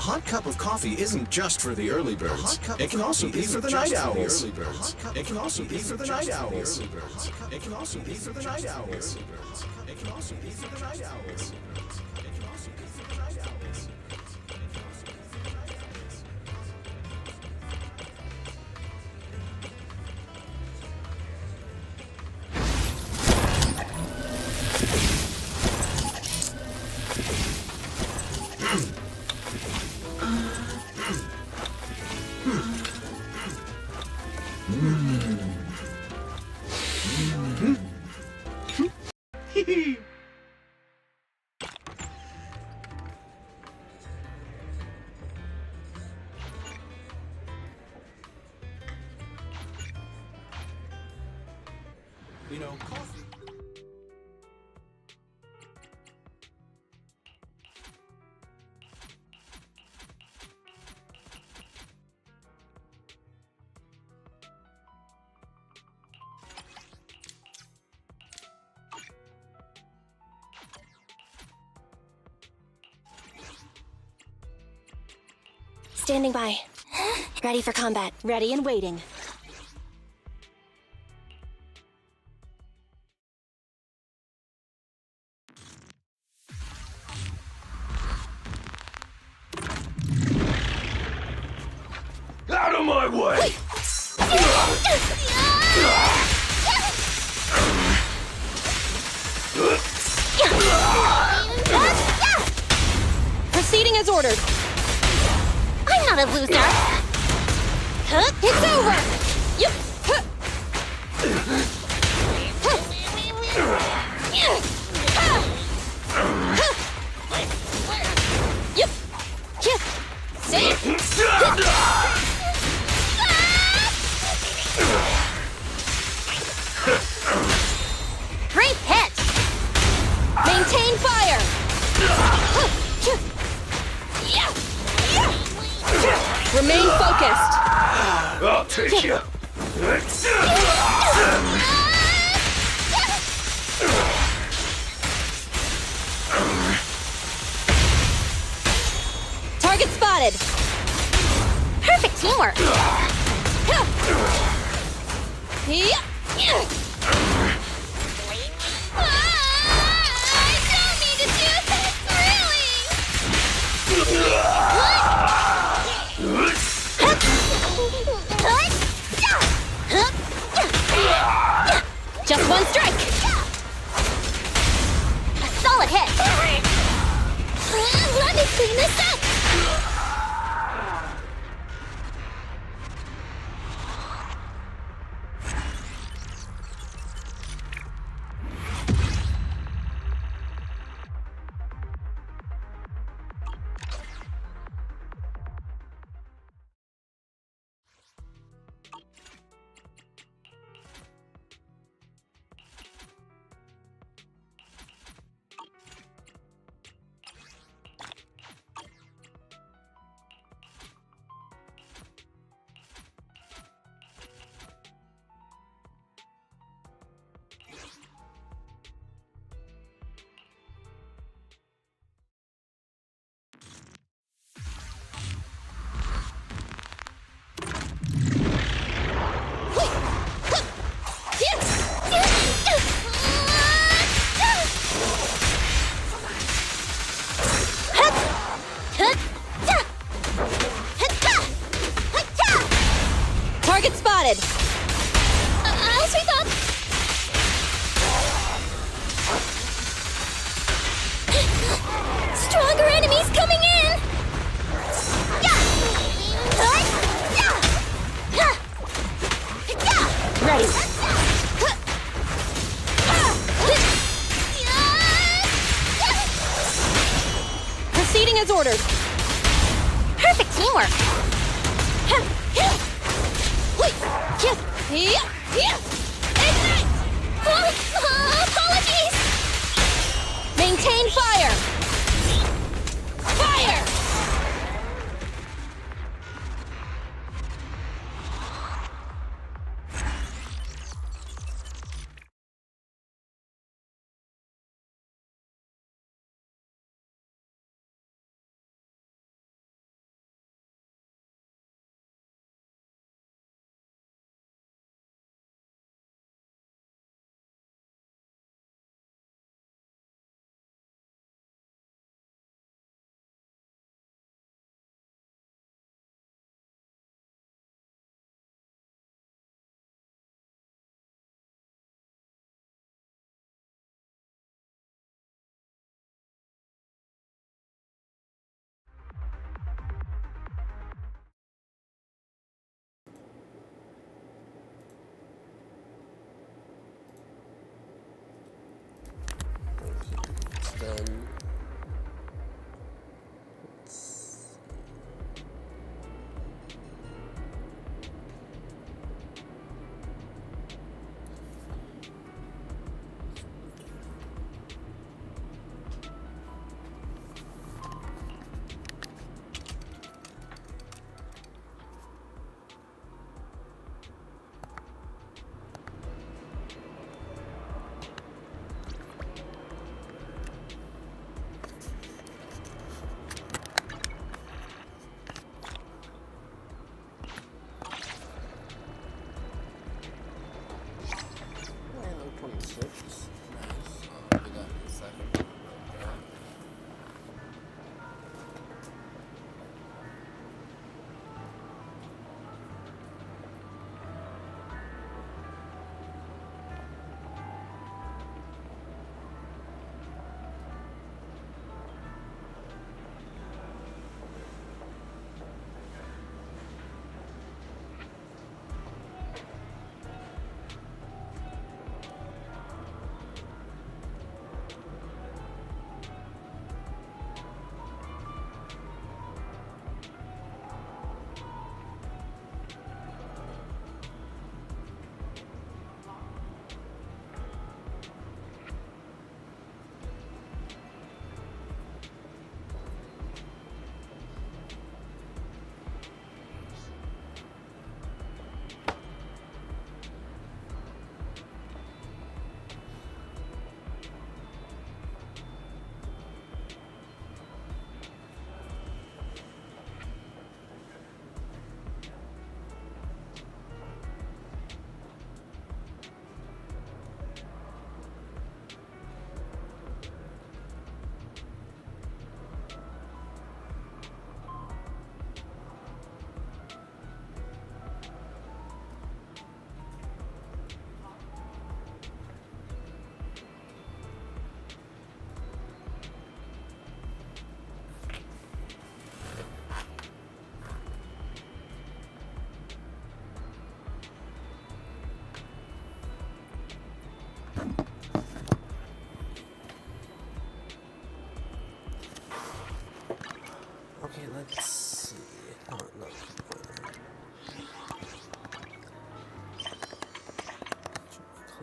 hot cup of coffee isn't just for the early birds. It can also be for the night owls. It can also be for the night owls. It can also be for the night owls. It can also be for the night owls. It can also be for the night owls. You know, coffee. Standing by. Ready for combat. Ready and waiting. Out of my way! Proceeding as ordered. I'm not a loser. It's over! Yep. Yep. Yep. Safe. Great hit. Maintain fire. Remain focused. I'll take you. Target spotted. Perfect teamwork. I don't need to do this, Just one strike. A solid hit. Let me clean this up. Target spotted. I'll sweep up. Stronger enemies coming in. Ready. Proceeding as ordered. Perfect teamwork. Ignite! Apologies! Maintain fire. Fire!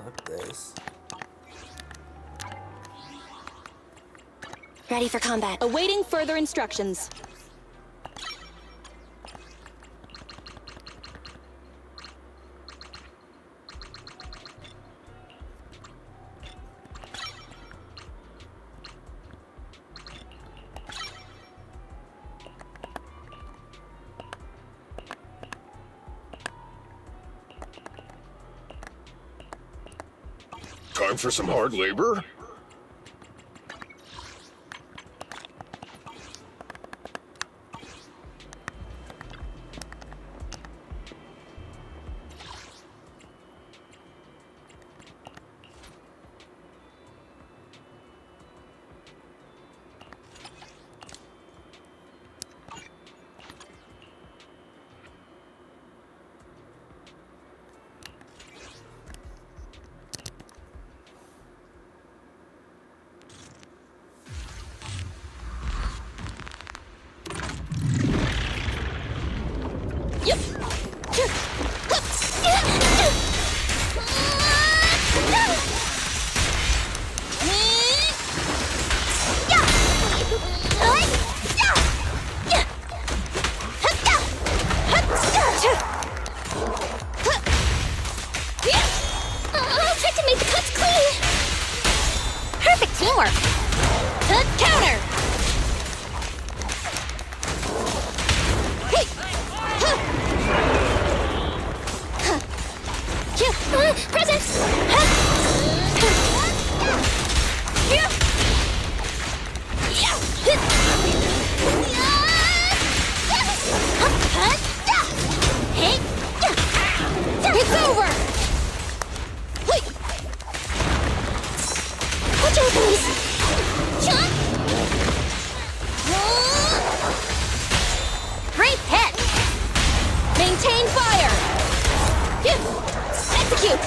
Not this. Ready for combat. Awaiting further instructions. Time for some hard labor? I'll try to make the cuts clean. Perfect teamwork. Counter! Present. It's over! Watch out, please. Jump. Great hit! Maintain fire! Execute!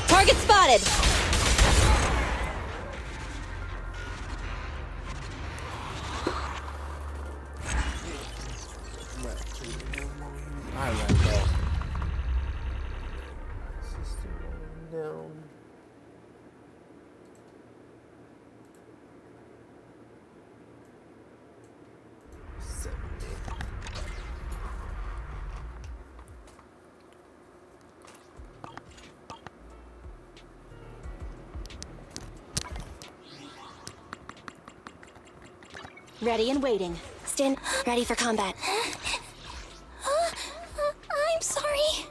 Target spotted! I like that. System down. Ready and waiting. Stand ready for combat. I'm sorry.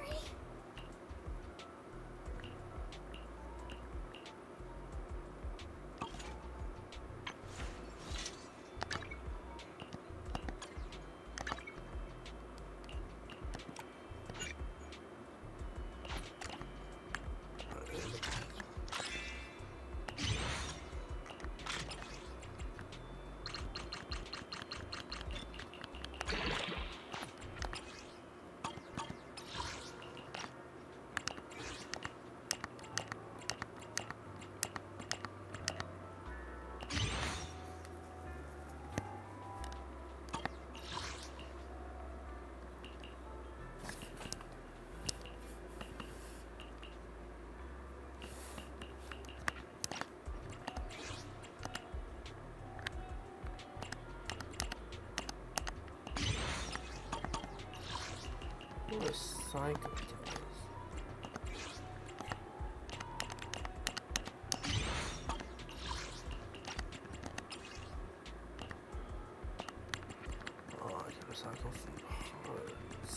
Recycle tires. Oh, I can recycle from hearts.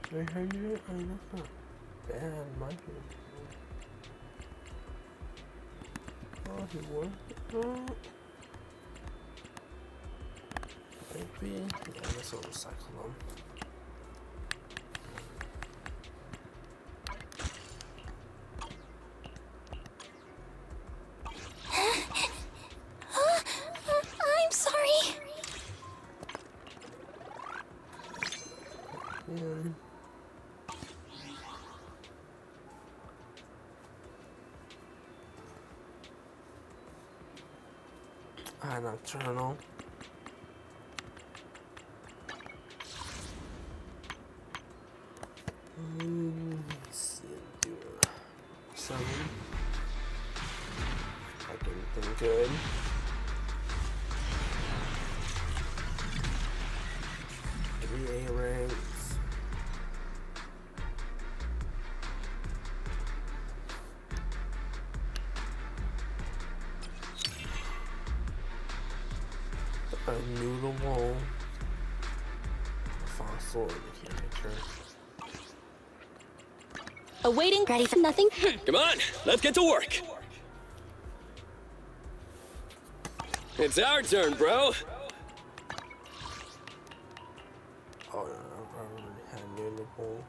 $300? I mean, that's not bad, in my opinion. Oh, he worth it though. Maybe. Yeah, I guess I'll recycle them. I'm sorry. Yeah. Nocturnal. Let's see, do 7. Everything good. Three A ranks. A noodle fossil in the character. Awaiting. Ready for nothing? Come on, let's get to work. It's our turn, bro. Oh, no, I already had noodle.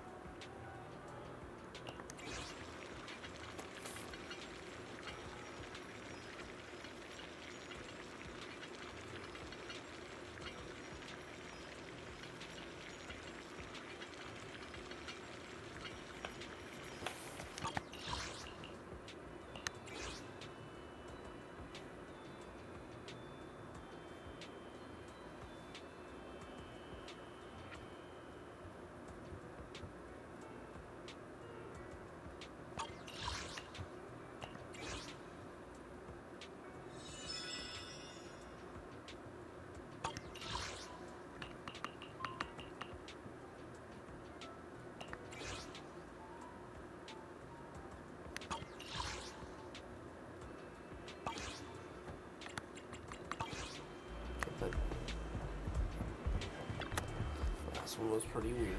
Last one was pretty weird.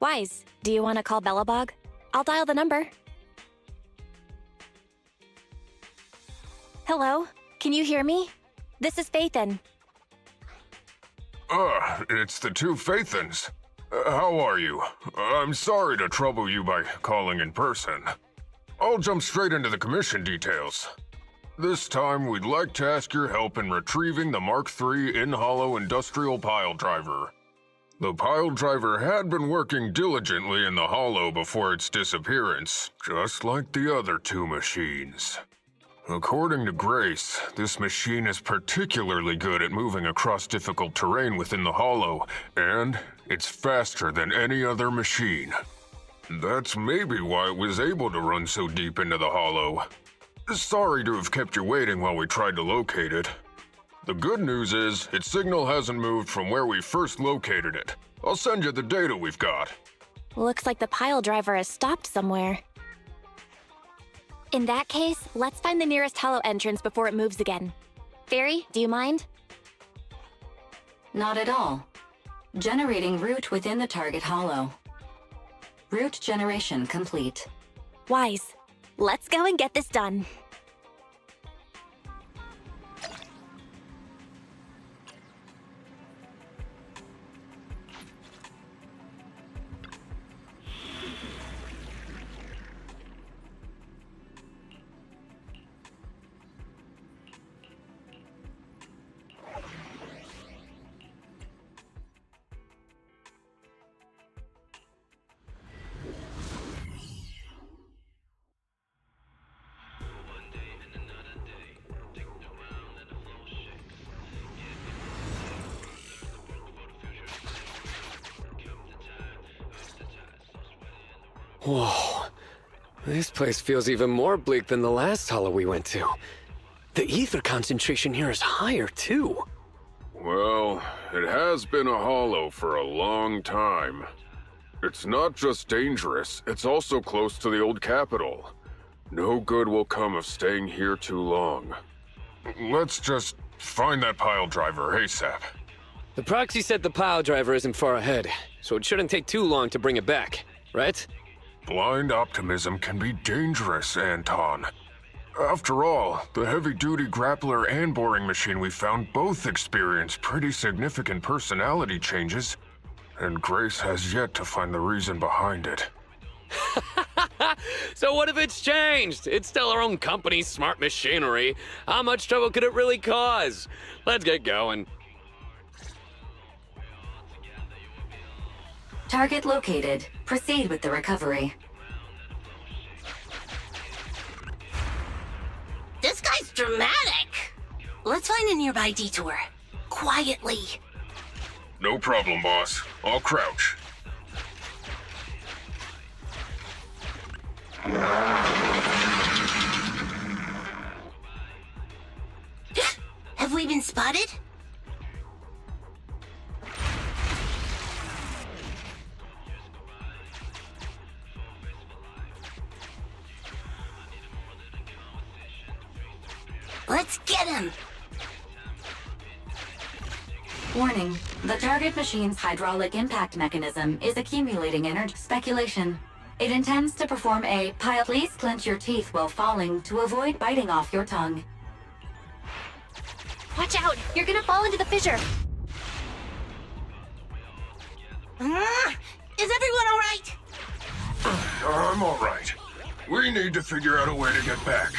Wise, do you want to call Bellabog? I'll dial the number. Hello? Can you hear me? This is Faithin. It's the two Faithins. How are you? I'm sorry to trouble you by calling in person. I'll jump straight into the commission details. This time, we'd like to ask your help in retrieving the Mark III in-hollow industrial pile driver. The pile driver had been working diligently in the hollow before its disappearance, just like the other two machines. According to Grace, this machine is particularly good at moving across difficult terrain within the hollow, and it's faster than any other machine. That's maybe why it was able to run so deep into the hollow. Sorry to have kept you waiting while we tried to locate it. The good news is, its signal hasn't moved from where we first located it. I'll send you the data we've got. Looks like the pile driver has stopped somewhere. In that case, let's find the nearest hollow entrance before it moves again. Fairy, do you mind? Not at all. Generating route within the target hollow. Route generation complete. Wise, let's go and get this done. Whoa. This place feels even more bleak than the last hollow we went to. The ether concentration here is higher, too. Well, it has been a hollow for a long time. It's not just dangerous, it's also close to the old capital. No good will come of staying here too long. Let's just find that pile driver ASAP. The proxy said the pile driver isn't far ahead, so it shouldn't take too long to bring it back, right? Blind optimism can be dangerous, Anton. After all, the heavy-duty grappler and boring machine we found both experienced pretty significant personality changes, and Grace has yet to find the reason behind it. So what if it's changed? It's still our own company's smart machinery. How much trouble could it really cause? Let's get going. Target located. Proceed with the recovery. This guy's dramatic. Let's find a nearby detour. Quietly. No problem, boss. I'll crouch. Have we been spotted? Let's get him! Warning. The target machine's hydraulic impact mechanism is accumulating energy. Speculation. It intends to perform a pile. Please clench your teeth while falling to avoid biting off your tongue. Watch out! You're gonna fall into the fissure! Is everyone alright? I'm alright. We need to figure out a way to get back.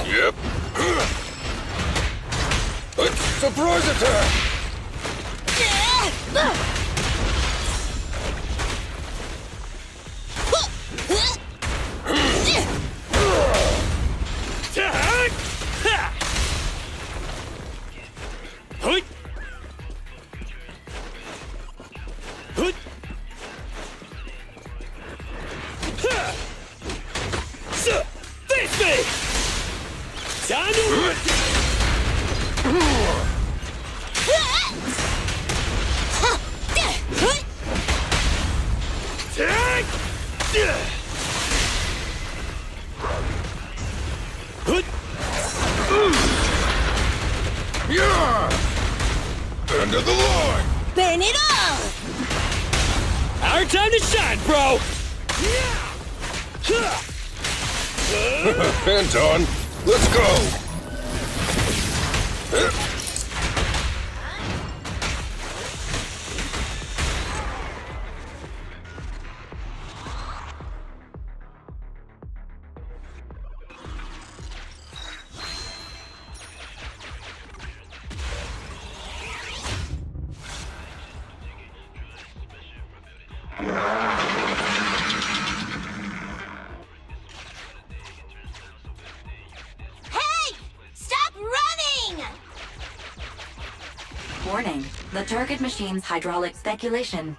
Yep. Surprise attack! Time to... Take! Yeah! End of the line! Burn it all! Our time to shine, bro! Anton, let's go! Hey! Stop running! Warning, the target machine's hydraulic speculation.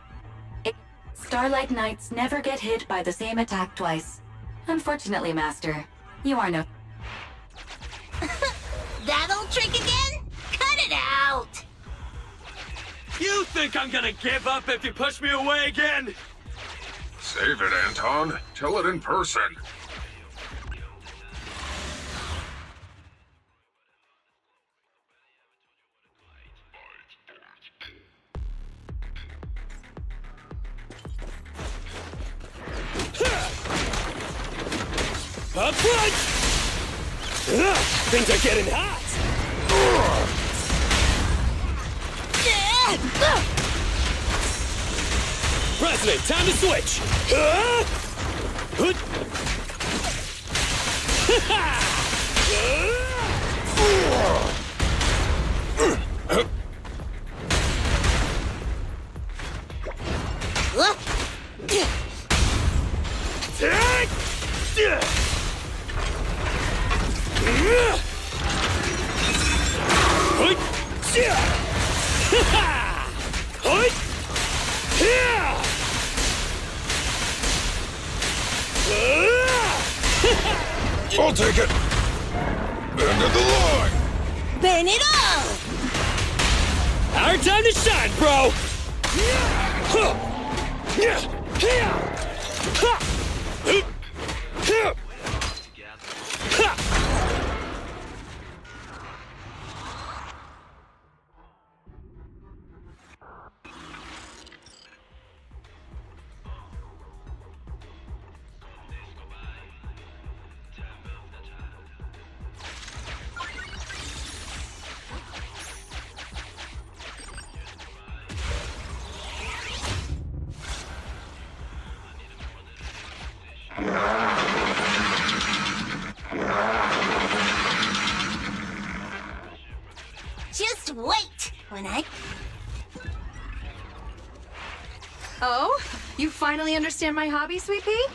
Starlight Knights never get hit by the same attack twice. Unfortunately, Master, you are no... That old trick again? Cut it out! You think I'm gonna give up if you push me away again? Save it, Anton. Tell it in person. Up front! Things are getting hot! President, time to switch! I'll take it. End of the line. Burn it all! Our time to shine, bro! Just wait when I... Oh? You finally understand my hobby, Sweet Pea?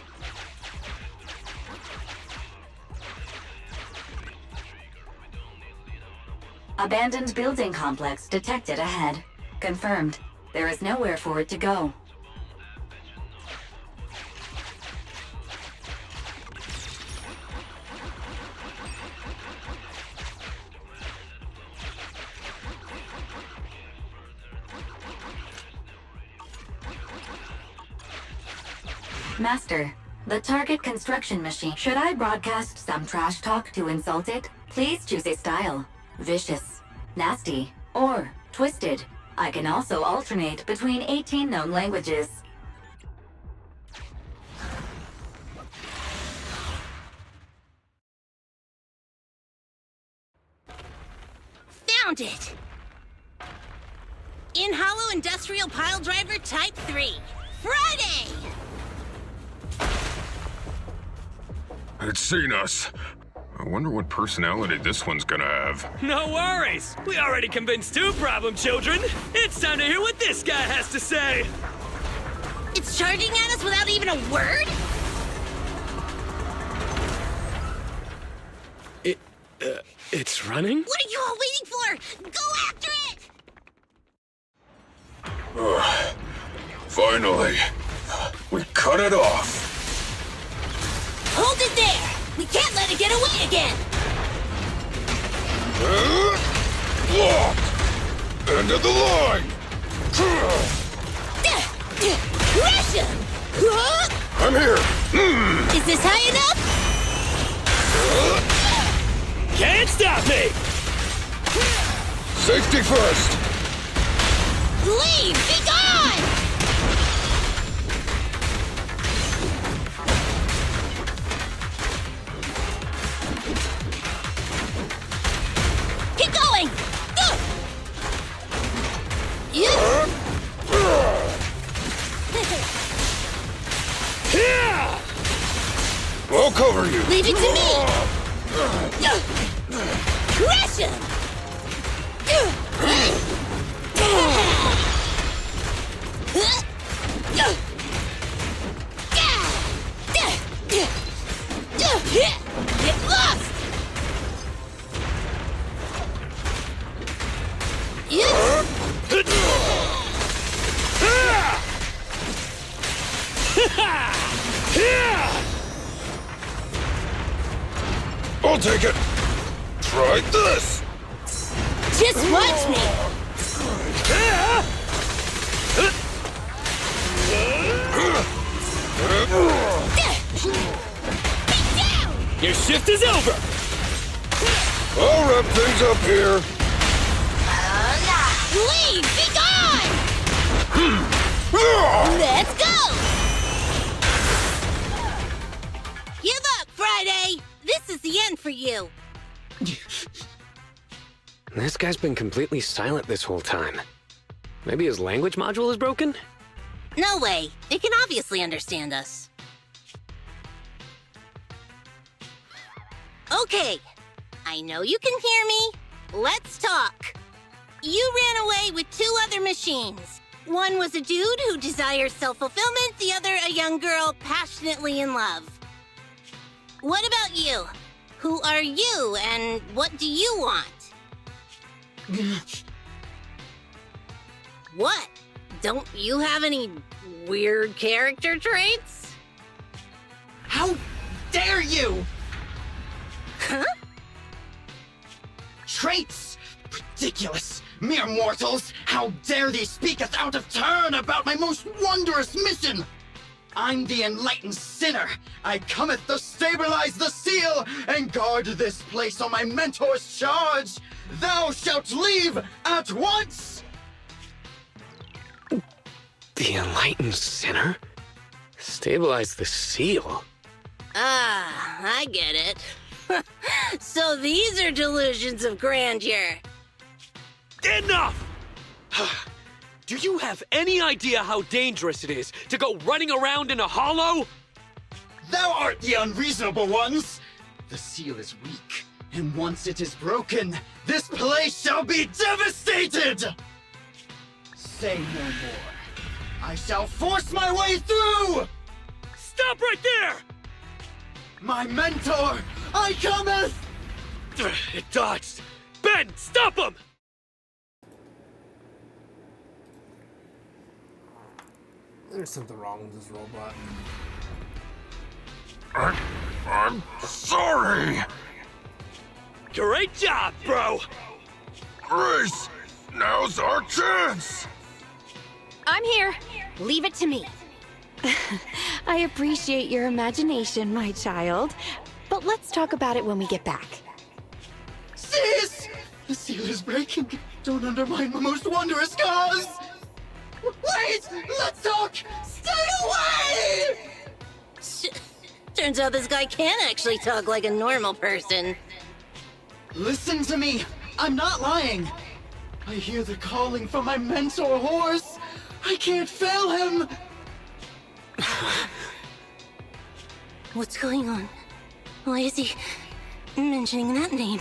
Abandoned building complex detected ahead. Confirmed. There is nowhere for it to go. Master, the target construction machine. Should I broadcast some trash talk to insult it? Please choose a style. Vicious, nasty, or twisted. I can also alternate between 18 known languages. Found it! In Hollow Industrial Pile Driver Type 3. Friday! It's seen us. I wonder what personality this one's gonna have. No worries! We already convinced two problem children! It's time to hear what this guy has to say! It's charging at us without even a word? It's running? What are you all waiting for? Go after it! Finally. We cut it off. Hold it there! We can't let it get away again! Locked! End of the line! Crush him! I'm here! Is this high enough? Can't stop me! Safety first! Leave! Be gone! Keep going! I'll cover you! Leave it to me! Crush him! Get lost! I'll take it! Try this! Just watch me! Your shift is over! I'll wrap things up here! Leave! Be gone! Let's go! Give up, Friday! This is the end for you! This guy's been completely silent this whole time. Maybe his language module is broken? No way! It can obviously understand us. Okay, I know you can hear me. Let's talk. You ran away with 2 other machines. One was a dude who desires self-fulfillment, the other a young girl passionately in love. What about you? Who are you, and what do you want? What? Don't you have any weird character traits? How dare you! Huh? Traits! Ridiculous! Mere mortals! How dare thee speaketh out of turn about my most wondrous mission! I'm the enlightened sinner. I cometh to stabilize the seal and guard this place on my mentor's charge. Thou shalt leave at once! The enlightened sinner? Stabilize the seal? Ah, I get it. So these are delusions of grandeur. Enough! Do you have any idea how dangerous it is to go running around in a hollow? Thou art the unreasonable ones! The seal is weak, and once it is broken, this place shall be devastated! Say no more. I shall force my way through! Stop right there! My mentor, I cometh! It dodged. Ben, stop him! There's something wrong with this robot. I'm sorry! Great job, bro! Grace, now's our chance! I'm here. Leave it to me. I appreciate your imagination, my child. But let's talk about it when we get back. Sis! The seal is breaking. Don't undermine my most wondrous cause! Wait! Let's talk! Stay away! Turns out this guy can actually talk like a normal person. Listen to me! I'm not lying! I hear the calling from my mentor horse! I can't fail him! What's going on? Why is he mentioning that name?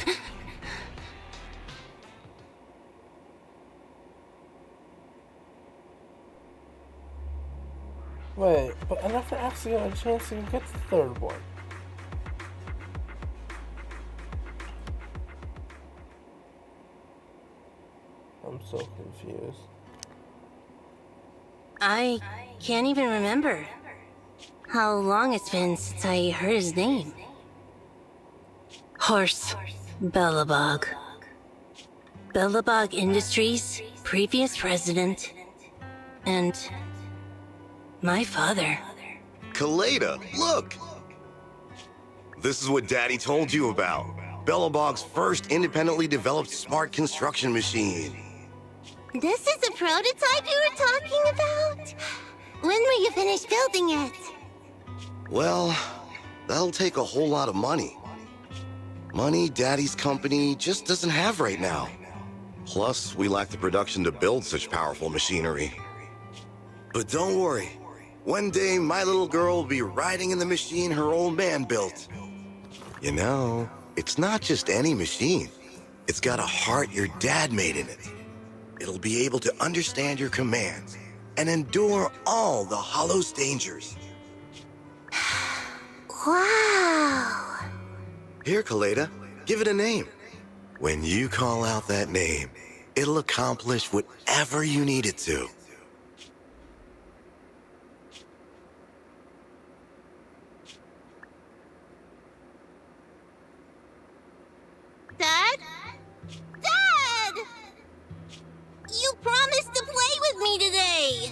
Wait, but I never actually got a chance to get the third one. I'm so confused. I can't even remember how long it's been since I heard his name. Horse Bellabog. Bellabog Industries, previous president, and my father. Kaleda, look! This is what Daddy told you about. Bellabog's first independently developed smart construction machine. This is the prototype you were talking about? When will you finish building it? Well, that'll take a whole lot of money. Money Daddy's company just doesn't have right now. Plus, we lack the production to build such powerful machinery. But don't worry. One day, my little girl will be riding in the machine her old man built. You know, it's not just any machine. It's got a heart your dad made in it. It'll be able to understand your commands and endure all the Hollow's dangers. Wow! Here, Kaleda, give it a name. When you call out that name, it'll accomplish whatever you need it to. Dad? Dad! You promised to play with me today!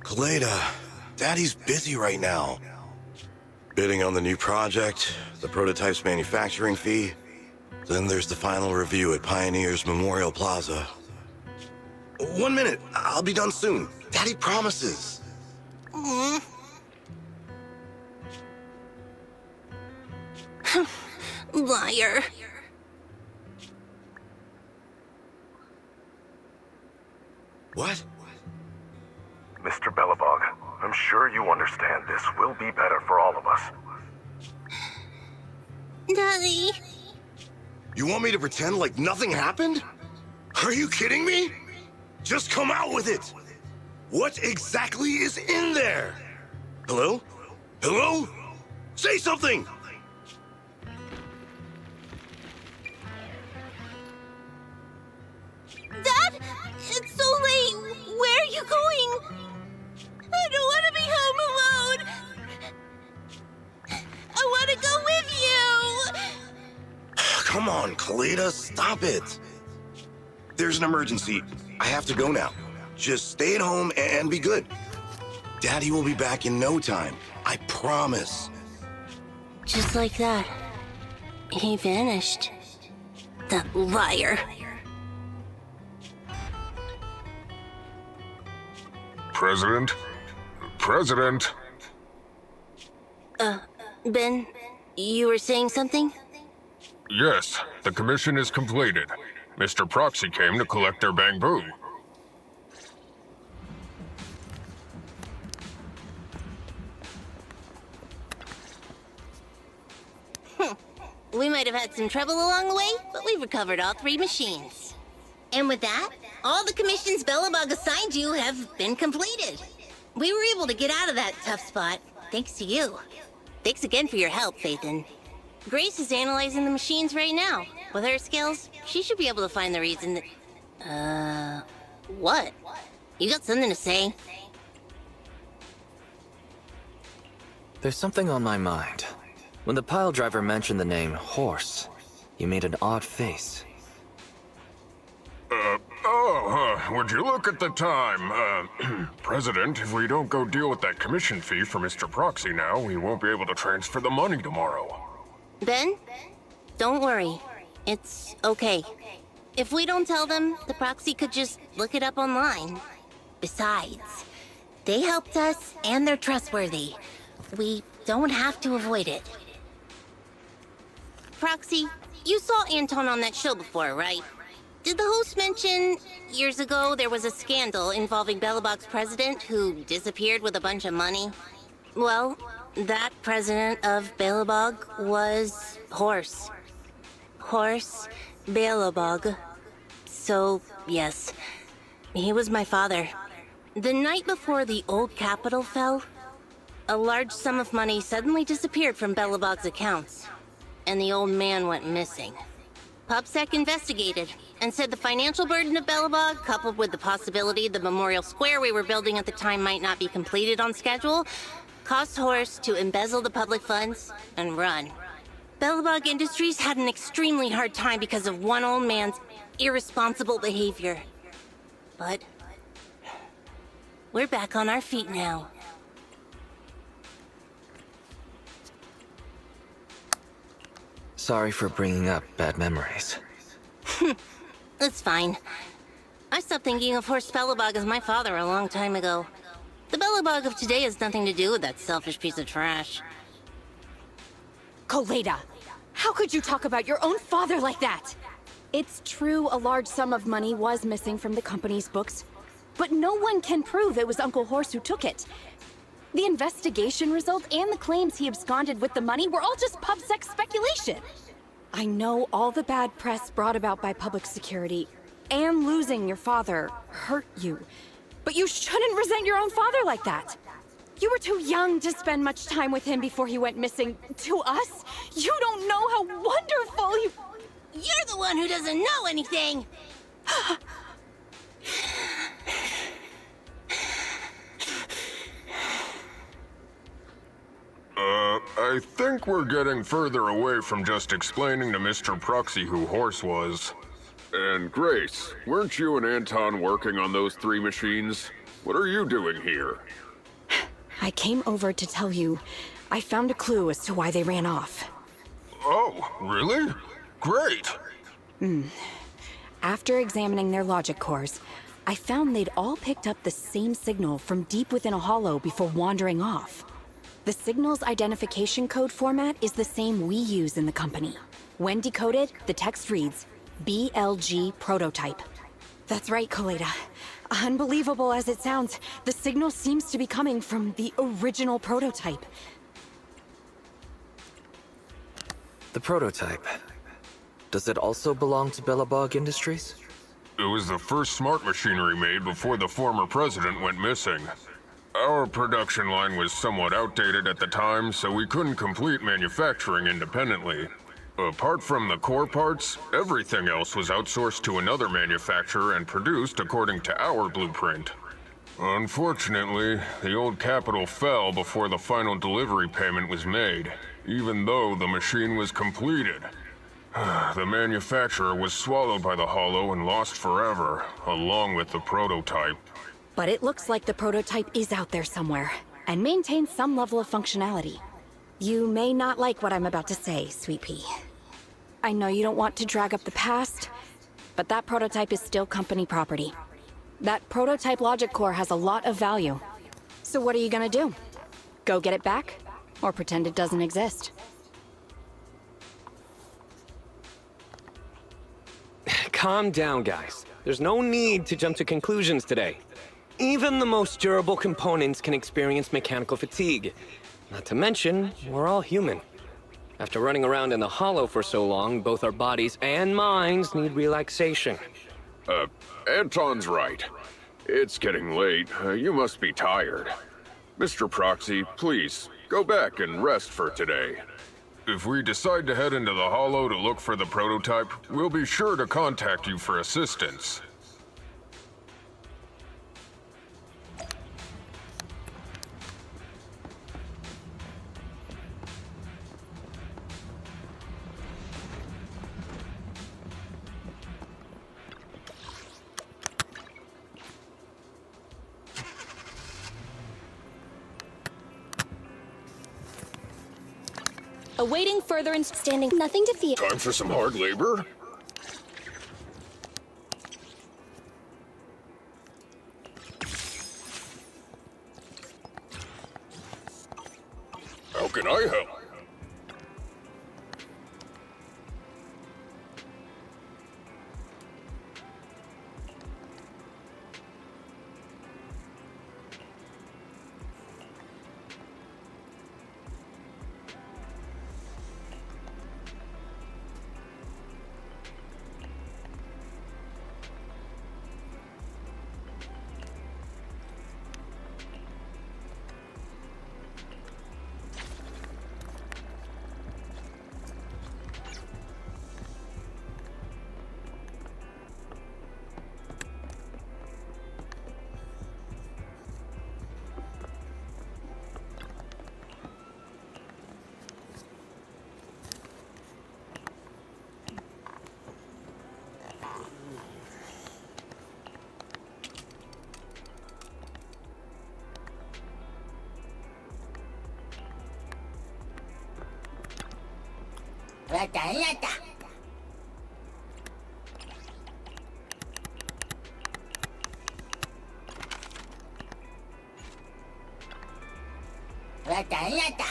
Kaleda, Daddy's busy right now. Bidding on the new project, the prototype's manufacturing fee. Then there's the final review at Pioneer's Memorial Plaza. 1 minute, I'll be done soon. Daddy promises. Liar. What? Mr. Bellabog, I'm sure you understand this will be better for all of us. Daddy. You want me to pretend like nothing happened? Are you kidding me? Just come out with it! What exactly is in there? Hello? Hello? Say something! Dad? It's so late. Where are you going? I don't want to be home alone. I want to go with you. Come on, Kaleda, stop it. There's an emergency. I have to go now. Just stay at home and be good. Daddy will be back in no time. I promise. Just like that, he vanished. That liar. President? President? Ben, you were saying something? Yes, the commission is completed. Mr. Proxy came to collect their bang-boo. We might have had some trouble along the way, but we've recovered all 3 machines. And with that, all the commissions Bellabog assigned you have been completed. We were able to get out of that tough spot, thanks to you. Thanks again for your help, Phaethon. Grace is analyzing the machines right now. With her skills, she should be able to find the reason that... what? You got something to say? There's something on my mind. When the pile driver mentioned the name Horse, he made an odd face. Would you look at the time? President, if we don't go deal with that commission fee for Mr. Proxy now, we won't be able to transfer the money tomorrow. Ben? Don't worry. It's okay. If we don't tell them, the proxy could just look it up online. Besides, they helped us and they're trustworthy. We don't have to avoid it. Proxy, you saw Anton on that show before, right? Did the host mention years ago there was a scandal involving Bellabog's president who disappeared with a bunch of money? Well, that president of Bellabog was Horse. Horse Bellabog. So, yes, he was my father. The night before the old capital fell, a large sum of money suddenly disappeared from Bellabog's accounts, and the old man went missing. PubSec investigated and said the financial burden of Bellabog, coupled with the possibility the memorial square we were building at the time might not be completed on schedule, caused Horse to embezzle the public funds and run. Belobog Industries had an extremely hard time because of one old man's irresponsible behavior. But we're back on our feet now. Sorry for bringing up bad memories. It's fine. I stopped thinking of Horst Belobog as my father a long time ago. The Belobog of today has nothing to do with that selfish piece of trash. Koleda, how could you talk about your own father like that? It's true a large sum of money was missing from the company's books, but no one can prove it was Uncle Horst who took it. The investigation result and the claims he absconded with the money were all just pub-sec speculation. I know all the bad press brought about by public security and losing your father hurt you, but you shouldn't resent your own father like that. You were too young to spend much time with him before he went missing. To us, you don't know how wonderful he... You're the one who doesn't know anything! I think we're getting further away from just explaining to Mr. Proxy who Horse was. And Grace, weren't you and Anton working on those 3 machines? What are you doing here? I came over to tell you I found a clue as to why they ran off. Oh, really? Great! After examining their logic cores, I found they'd all picked up the same signal from deep within a hollow before wandering off. The signal's identification code format is the same we use in the company. When decoded, the text reads, BLG prototype. That's right, Koleda. Unbelievable as it sounds, the signal seems to be coming from the original prototype. The prototype. Does it also belong to Belobog Industries? It was the first smart machinery made before the former president went missing. Our production line was somewhat outdated at the time, so we couldn't complete manufacturing independently. Apart from the core parts, everything else was outsourced to another manufacturer and produced according to our blueprint. Unfortunately, the old capital fell before the final delivery payment was made, even though the machine was completed. The manufacturer was swallowed by the Hollow and lost forever, along with the prototype. But it looks like the prototype is out there somewhere, and maintains some level of functionality. You may not like what I'm about to say, Sweet Pea. I know you don't want to drag up the past, but that prototype is still company property. That prototype logic core has a lot of value. So what are you gonna do? Go get it back? Or pretend it doesn't exist? Calm down, guys. There's no need to jump to conclusions today. Even the most durable components can experience mechanical fatigue. Not to mention, we're all human. After running around in the Hollow for so long, both our bodies and minds need relaxation. Anton's right. It's getting late. You must be tired. Mr. Proxy, please, go back and rest for today. If we decide to head into the Hollow to look for the prototype, we'll be sure to contact you for assistance. Awaiting further standing. Nothing to fear. Time for some hard labor? How can I help? Lata, lata. Lata, lata.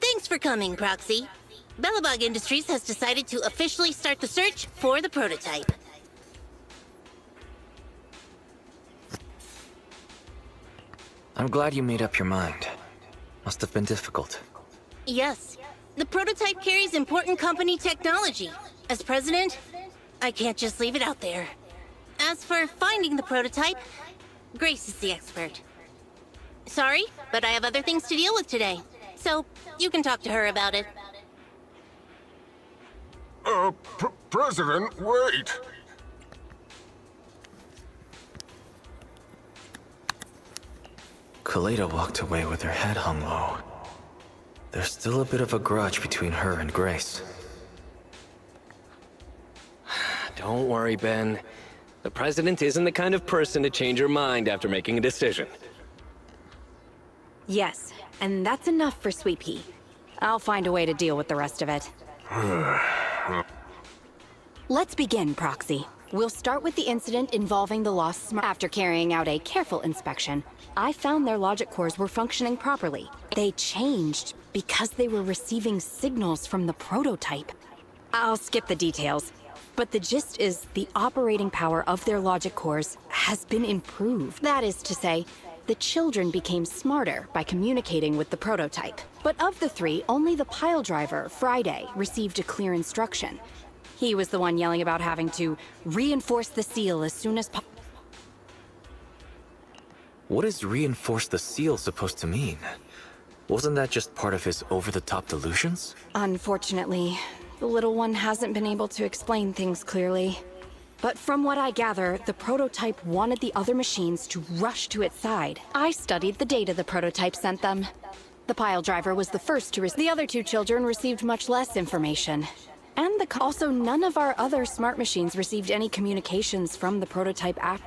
Thanks for coming, Proxy. Belobog Industries has decided to officially start the search for the prototype. I'm glad you made up your mind. Must have been difficult. Yes. The prototype carries important company technology. As president, I can't just leave it out there. As for finding the prototype, Grace is the expert. Sorry, but I have other things to deal with today. So, you can talk to her about it. President, wait! Kaleda walked away with her head hung low. There's still a bit of a grudge between her and Grace. Don't worry, Ben. The president isn't the kind of person to change her mind after making a decision. Yes, and that's enough for Sweet Pea. I'll find a way to deal with the rest of it. Let's begin, Proxy. We'll start with the incident involving the lost smart. After carrying out a careful inspection, I found their logic cores were functioning properly. They changed because they were receiving signals from the prototype. I'll skip the details, but the gist is the operating power of their logic cores has been improved. That is to say, the children became smarter by communicating with the prototype. But of the three, only the pile driver, Friday, received a clear instruction. He was the one yelling about having to reinforce the seal as soon as possible. What is reinforce the seal supposed to mean? Wasn't that just part of his over-the-top delusions? Unfortunately, the little one hasn't been able to explain things clearly. But from what I gather, the prototype wanted the other machines to rush to its side. I studied the data the prototype sent them. The pile driver was the first to receive. The other two children received much less information. And also, none of our other smart machines received any communications from the prototype app.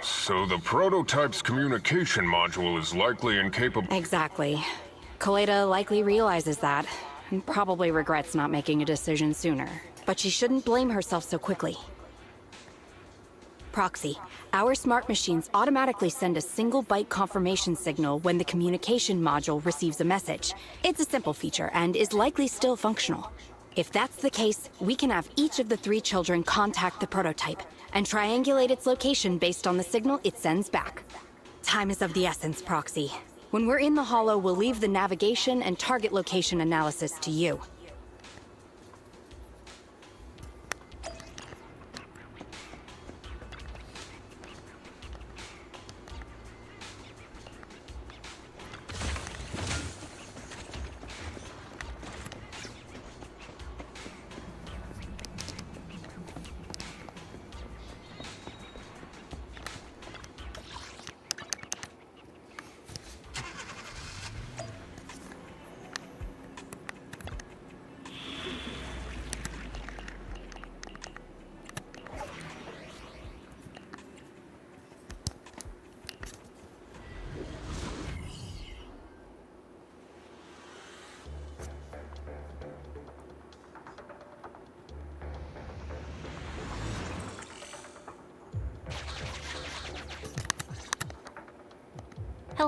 So the prototype's communication module is likely incapable— Exactly. Kaleda likely realizes that, and probably regrets not making a decision sooner. But she shouldn't blame herself so quickly. Proxy, our smart machines automatically send a single byte confirmation signal when the communication module receives a message. It's a simple feature and is likely still functional. If that's the case, we can have each of the three children contact the prototype and triangulate its location based on the signal it sends back. Time is of the essence, Proxy. When we're in the Hollow, we'll leave the navigation and target location analysis to you.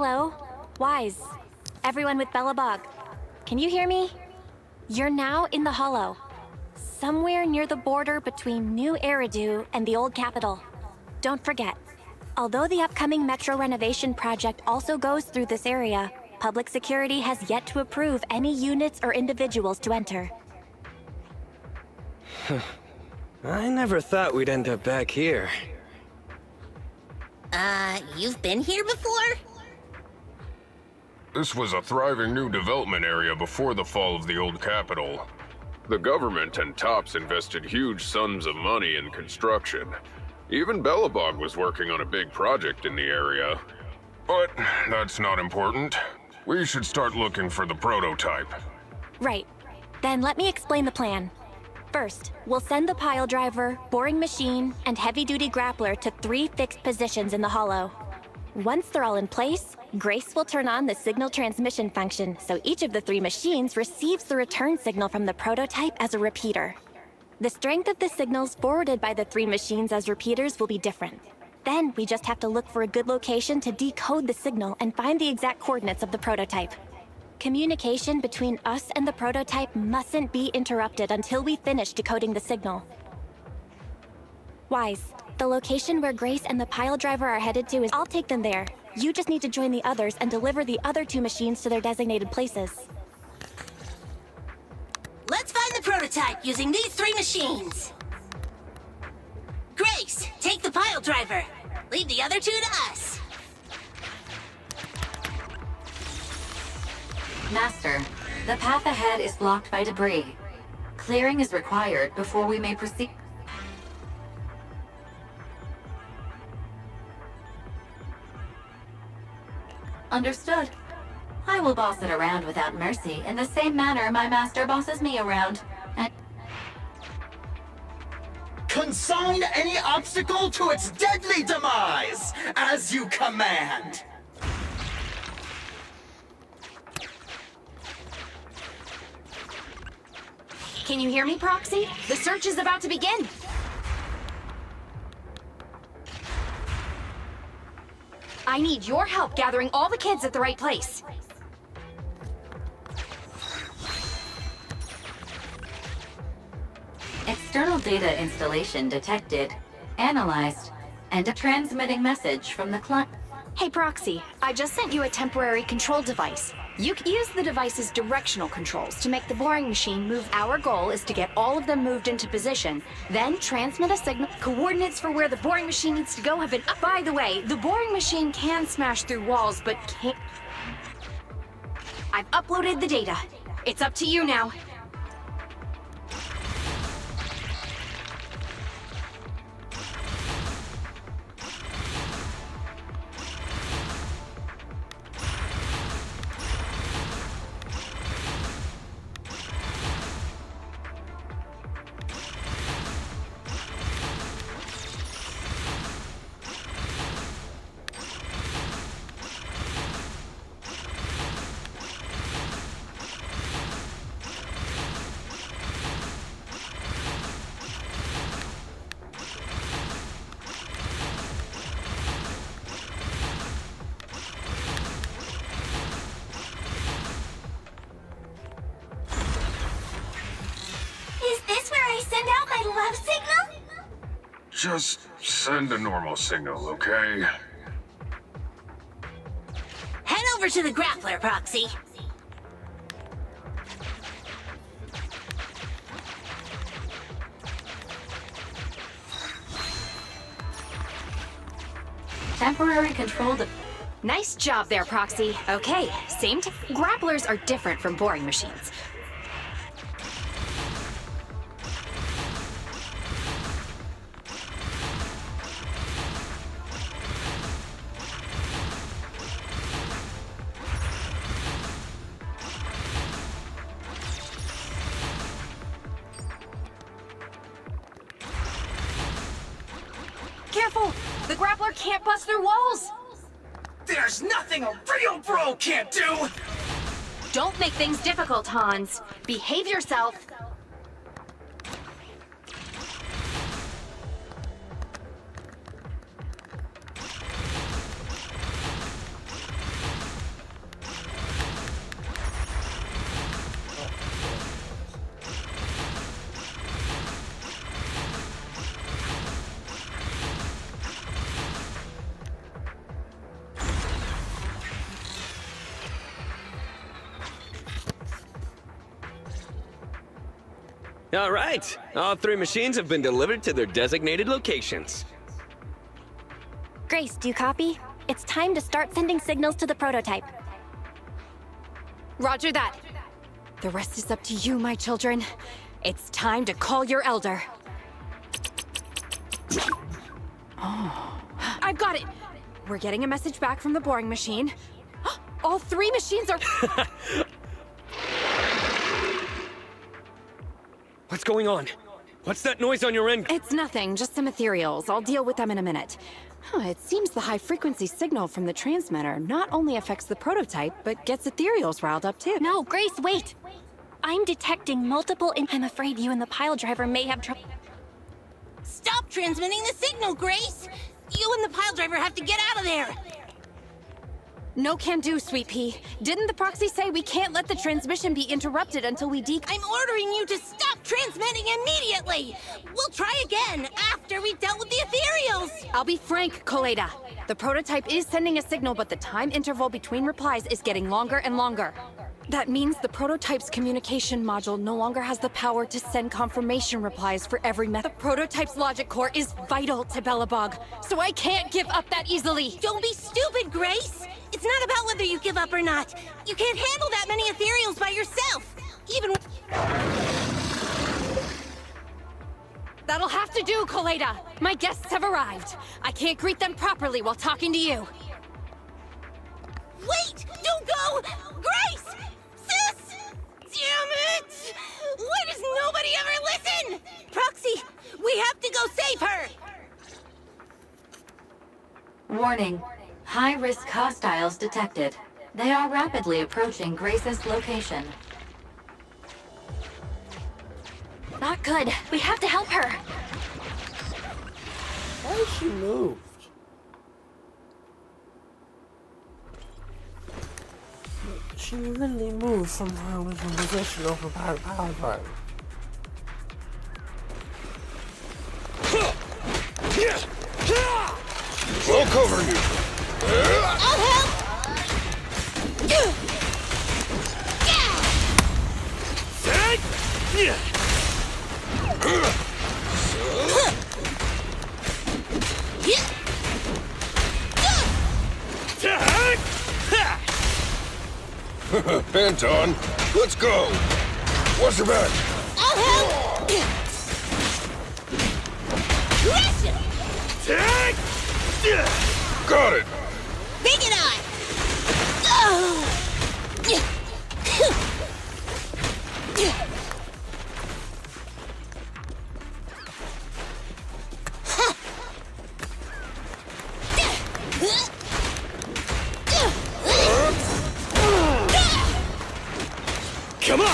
Hello? Wise. Everyone with Bellabog. Can you hear me? You're now in the Hollow. Somewhere near the border between New Eridu and the old capital. Don't forget, although the upcoming metro renovation project also goes through this area, public security has yet to approve any units or individuals to enter. I never thought we'd end up back here. You've been here before? This was a thriving new development area before the fall of the old capital. The government and TOPS invested huge sums of money in construction. Even Bellabog was working on a big project in the area. But that's not important. We should start looking for the prototype. Right. Then let me explain the plan. First, we'll send the pile driver, boring machine, and heavy-duty grappler to 3 fixed positions in the Hollow. Once they're all in place, Grace will turn on the signal transmission function, so each of the 3 machines receives the return signal from the prototype as a repeater. The strength of the signals forwarded by the 3 machines as repeaters will be different. Then we just have to look for a good location to decode the signal and find the exact coordinates of the prototype. Communication between us and the prototype mustn't be interrupted until we finish decoding the signal. Wise, the location where Grace and the pile driver are headed to is... I'll take them there. You just need to join the others and deliver the other 2 machines to their designated places. Let's find the prototype using these 3 machines. Grace, take the pile driver. Leave the other 2 to us. Master, the path ahead is blocked by debris. Clearing is required before we may proceed. Understood. I will boss it around without mercy in the same manner my master bosses me around. And Consign any obstacle to its deadly demise, as you command. Can you hear me, Proxy? The search is about to begin. I need your help gathering all the kids at the right place. external data installation detected, analyzed, and a transmitting message from the client. Hey, Proxy, I just sent you a temporary control device. You can use the device's directional controls to make the boring machine move. Our goal is to get all of them moved into position, then transmit a signal. Coordinates for where the boring machine needs to go have been up. By the way, the boring machine can smash through walls, but can't... I've uploaded the data. It's up to you now. Is this where I send out my love signal? Just send a normal signal, okay? Head over to the grappler, Proxy. Temporary control. Nice job there, Proxy. Okay, grapplers are different from boring machines. Careful! The grappler can't bust through walls! There's nothing a real bro can't do! Don't make things difficult, Hans. Behave yourself. All right. All 3 machines have been delivered to their designated locations. Grace, do you copy? It's time to start sending signals to the prototype. Roger that. The rest is up to you, my children. It's time to call your elder. Oh, I've got it! We're getting a message back from the boring machine. All 3 machines are... What's going on? What's that noise on your end? It's nothing, just some ethereals. I'll deal with them in a minute. It seems the high-frequency signal from the transmitter not only affects the prototype, but gets ethereals riled up too. No, Grace, wait! I'm detecting multiple I'm afraid you and the pile driver may have trouble. Stop transmitting the signal, Grace! You and the pile driver have to get out of there! No can do, Sweet Pea. Didn't the proxy say we can't let the transmission be interrupted until we I'm ordering you to stop transmitting immediately! We'll try again after we've dealt with the ethereals! I'll be frank, Koleda. The prototype is sending a signal, but the time interval between replies is getting longer and longer. That means the prototype's communication module no longer has the power to send confirmation replies for every method. The prototype's logic core is vital to Belobog, so I can't give up that easily. Don't be stupid, Grace! It's not about whether you give up or not. You can't handle that many ethereals by yourself. Even That'll have to do, Koleda. My guests have arrived. I can't greet them properly while talking to you. Wait! Don't go! Grace! Sis! Damn it! Why does nobody ever listen? Proxy, we have to go save her! Warning. High-risk hostiles detected. They are rapidly approaching Grace's location. Not good. We have to help her. Why is she moved? She literally moved from her original position over by the power driver. I'll cover you. I'll help! Anton, let's go. Watch your back. I'll help! Russia! Got it. Big and I! Come on!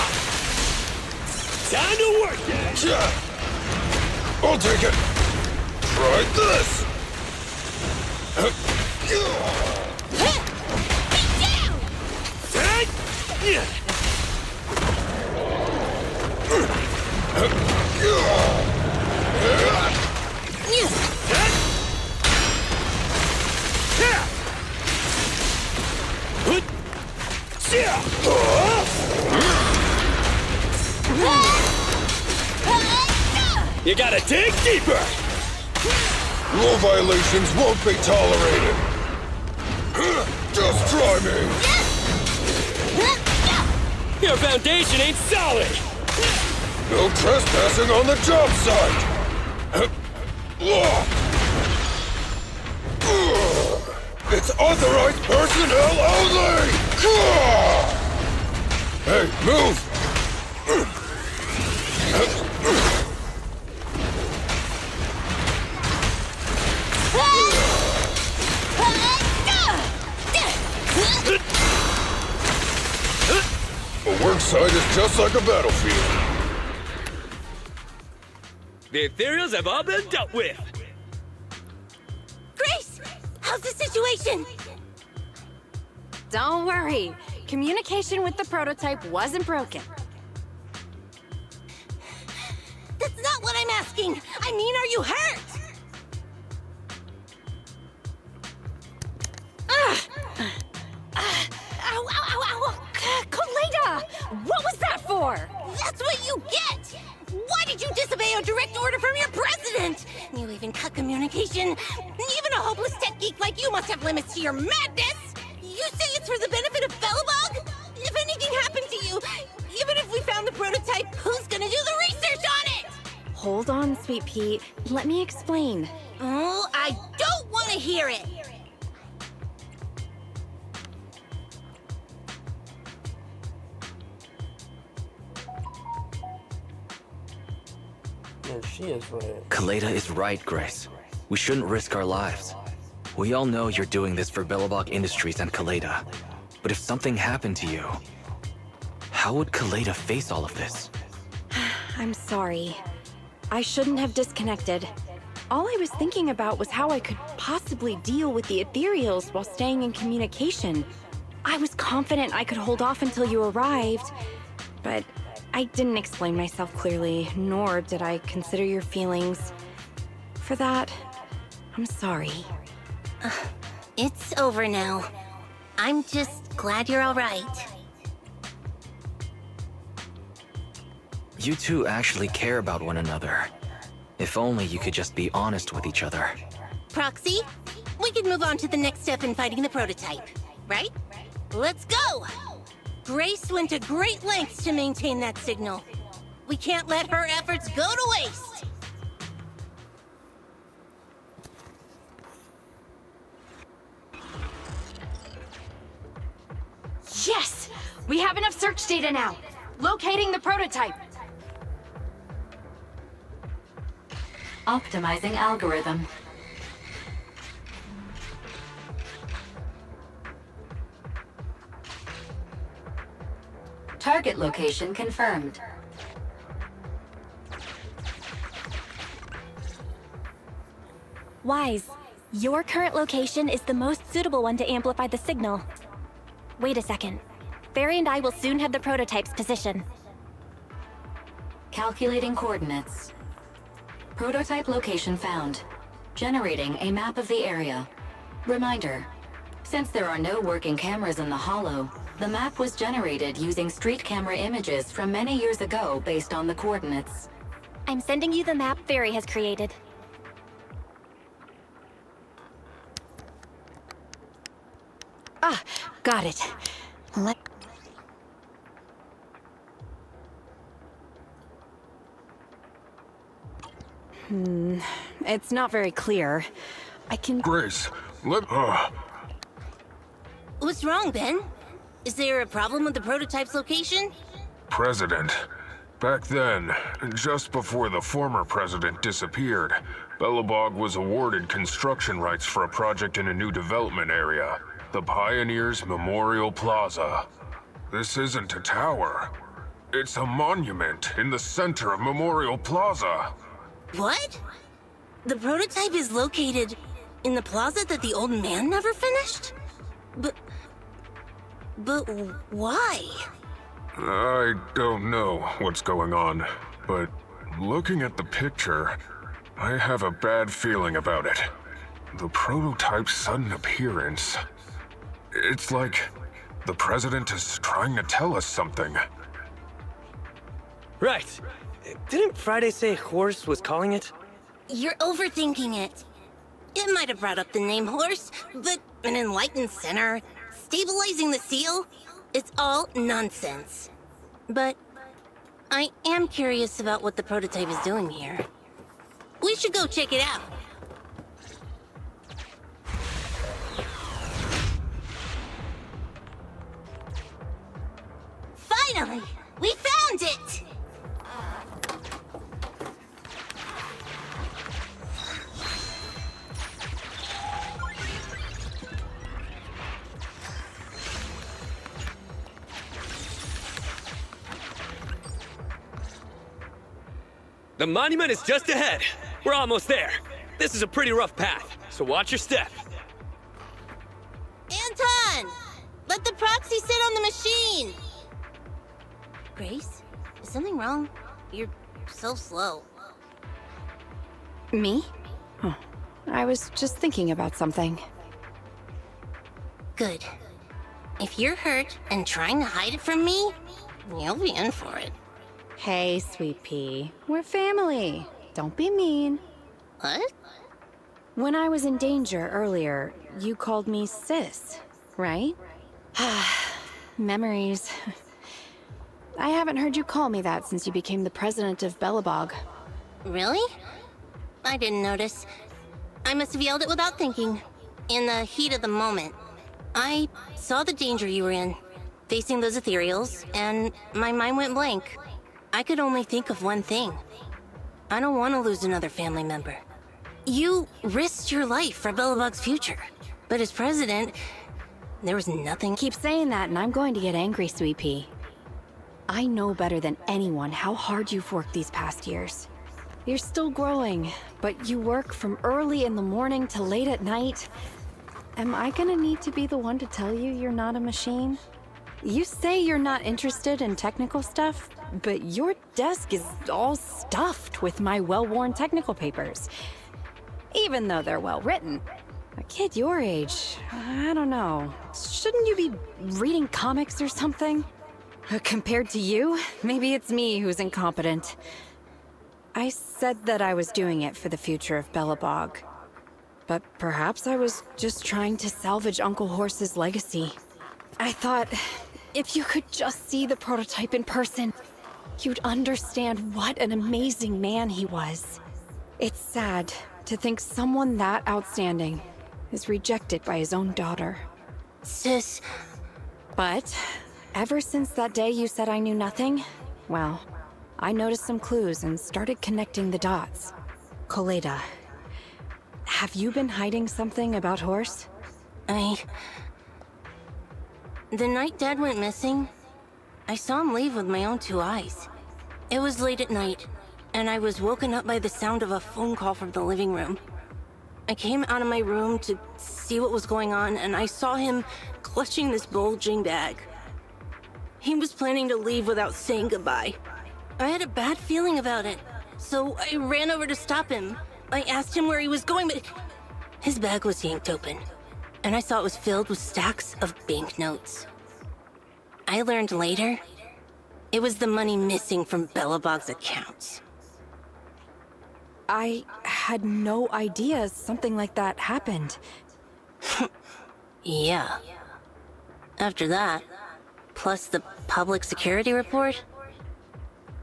Time to work! I'll take it. Try this. You gotta dig deeper! Rule violations won't be tolerated. Just try me. Your foundation ain't solid! No trespassing on the job site. It's authorized personnel only! Hey, move! A work site is just like a battlefield. The ethereals have all been dealt with! Grace! How's the situation? Don't worry. Communication with the prototype wasn't broken. That's not what I'm asking! I mean, are you hurt? Ow, ow, ow, ow! Koleda! What was that for? That's what you get! location. Even a hopeless tech geek like you must have limits to your madness! You say it's for the benefit of Belobog? If anything happened to you, even if we found the prototype, who's gonna do the research on it? Hold on, Sweet Pea. Let me explain. Oh, I don't want to hear it! Man, she is right. Kaleda is right, Grace. We shouldn't risk our lives. We all know you're doing this for Belobog Industries and Kaleda. But if something happened to you, how would Kaleda face all of this? I'm sorry. I shouldn't have disconnected. All I was thinking about was how I could possibly deal with the ethereals while staying in communication. I was confident I could hold off until you arrived, but I didn't explain myself clearly, nor did I consider your feelings. For that, I'm sorry. It's over now. I'm just glad you're all right. You two actually care about one another. If only you could just be honest with each other. Proxy, we can move on to the next step in fighting the prototype, right? Let's go! Grace went to great lengths to maintain that signal. We can't let her efforts go to waste! Yes! We have enough search data now. Locating the prototype. Optimizing algorithm. Target location confirmed. Wise, your current location is the most suitable one to amplify the signal. Wait a second. Barry and I will soon have the prototype's position. Calculating coordinates. Prototype location found. Generating a map of the area. Reminder. Since there are no working cameras in the Hollow, the map was generated using street camera images from many years ago based on the coordinates. I'm sending you the map Barry has created. Ah, got it. It's not very clear. I can... Grace, What's wrong, Ben? Is there a problem with the prototype's location? President. Back then, just before the former president disappeared, Belobog was awarded construction rights for a project in a new development area, the Pioneers Memorial Plaza. This isn't a tower. It's a monument in the center of Memorial Plaza. What? The prototype is located in the plaza that the old man never finished? But why? I don't know what's going on, but looking at the picture, I have a bad feeling about it. The prototype's sudden appearance. It's like the president is trying to tell us something. Right. Didn't Friday say Horse was calling it? You're overthinking it. It might have brought up the name Horse, but an enlightened center, stabilizing the seal, it's all nonsense. But I am curious about what the prototype is doing here. We should go check it out. Finally! We found it! The monument is just ahead. We're almost there. This is a pretty rough path, so watch your step. Anton! Let the proxy sit on the machine! Grace, is something wrong? You're so slow. Me? Oh, I was just thinking about something. Good. If you're hurt and trying to hide it from me, you'll be in for it. Hey, Sweet Pea. We're family. Don't be mean. What? When I was in danger earlier, you called me sis, right? Memories. I haven't heard you call me that since you became the president of Belobog. Really? I didn't notice. I must have yelled it without thinking. In the heat of the moment. I saw the danger you were in, facing those ethereals, and my mind went blank. I could only think of one thing. I don't want to lose another family member. You risked your life for Belobog's future, but as president, there was nothing. Keep saying that and I'm going to get angry, Sweet Pea. I know better than anyone how hard you've worked these past years. You're still growing, but you work from early in the morning to late at night. Am I gonna need to be the one to tell you you're not a machine? You say you're not interested in technical stuff, but your desk is all stuffed with my well-worn technical papers. Even though they're well written. A kid your age, I don't know. Shouldn't you be reading comics or something? Compared to you, maybe it's me who's incompetent. I said that I was doing it for the future of Belobog. But perhaps I was just trying to salvage Uncle Horse's legacy. I thought, if you could just see the prototype in person, you'd understand what an amazing man he was. It's sad to think someone that outstanding is rejected by his own daughter. Sis. But ever since that day you said I knew nothing, well, I noticed some clues and started connecting the dots. Koleda, have you been hiding something about Horse? The night Dad went missing, I saw him leave with my own two eyes. It was late at night, and I was woken up by the sound of a phone call from the living room. I came out of my room to see what was going on, and I saw him clutching this bulging bag. He was planning to leave without saying goodbye. I had a bad feeling about it, so I ran over to stop him. I asked him where he was going, but his bag was yanked open, and I saw it was filled with stacks of banknotes. I learned later, it was the money missing from Belobog's accounts. I had no idea something like that happened. Yeah. After that, plus the public security report,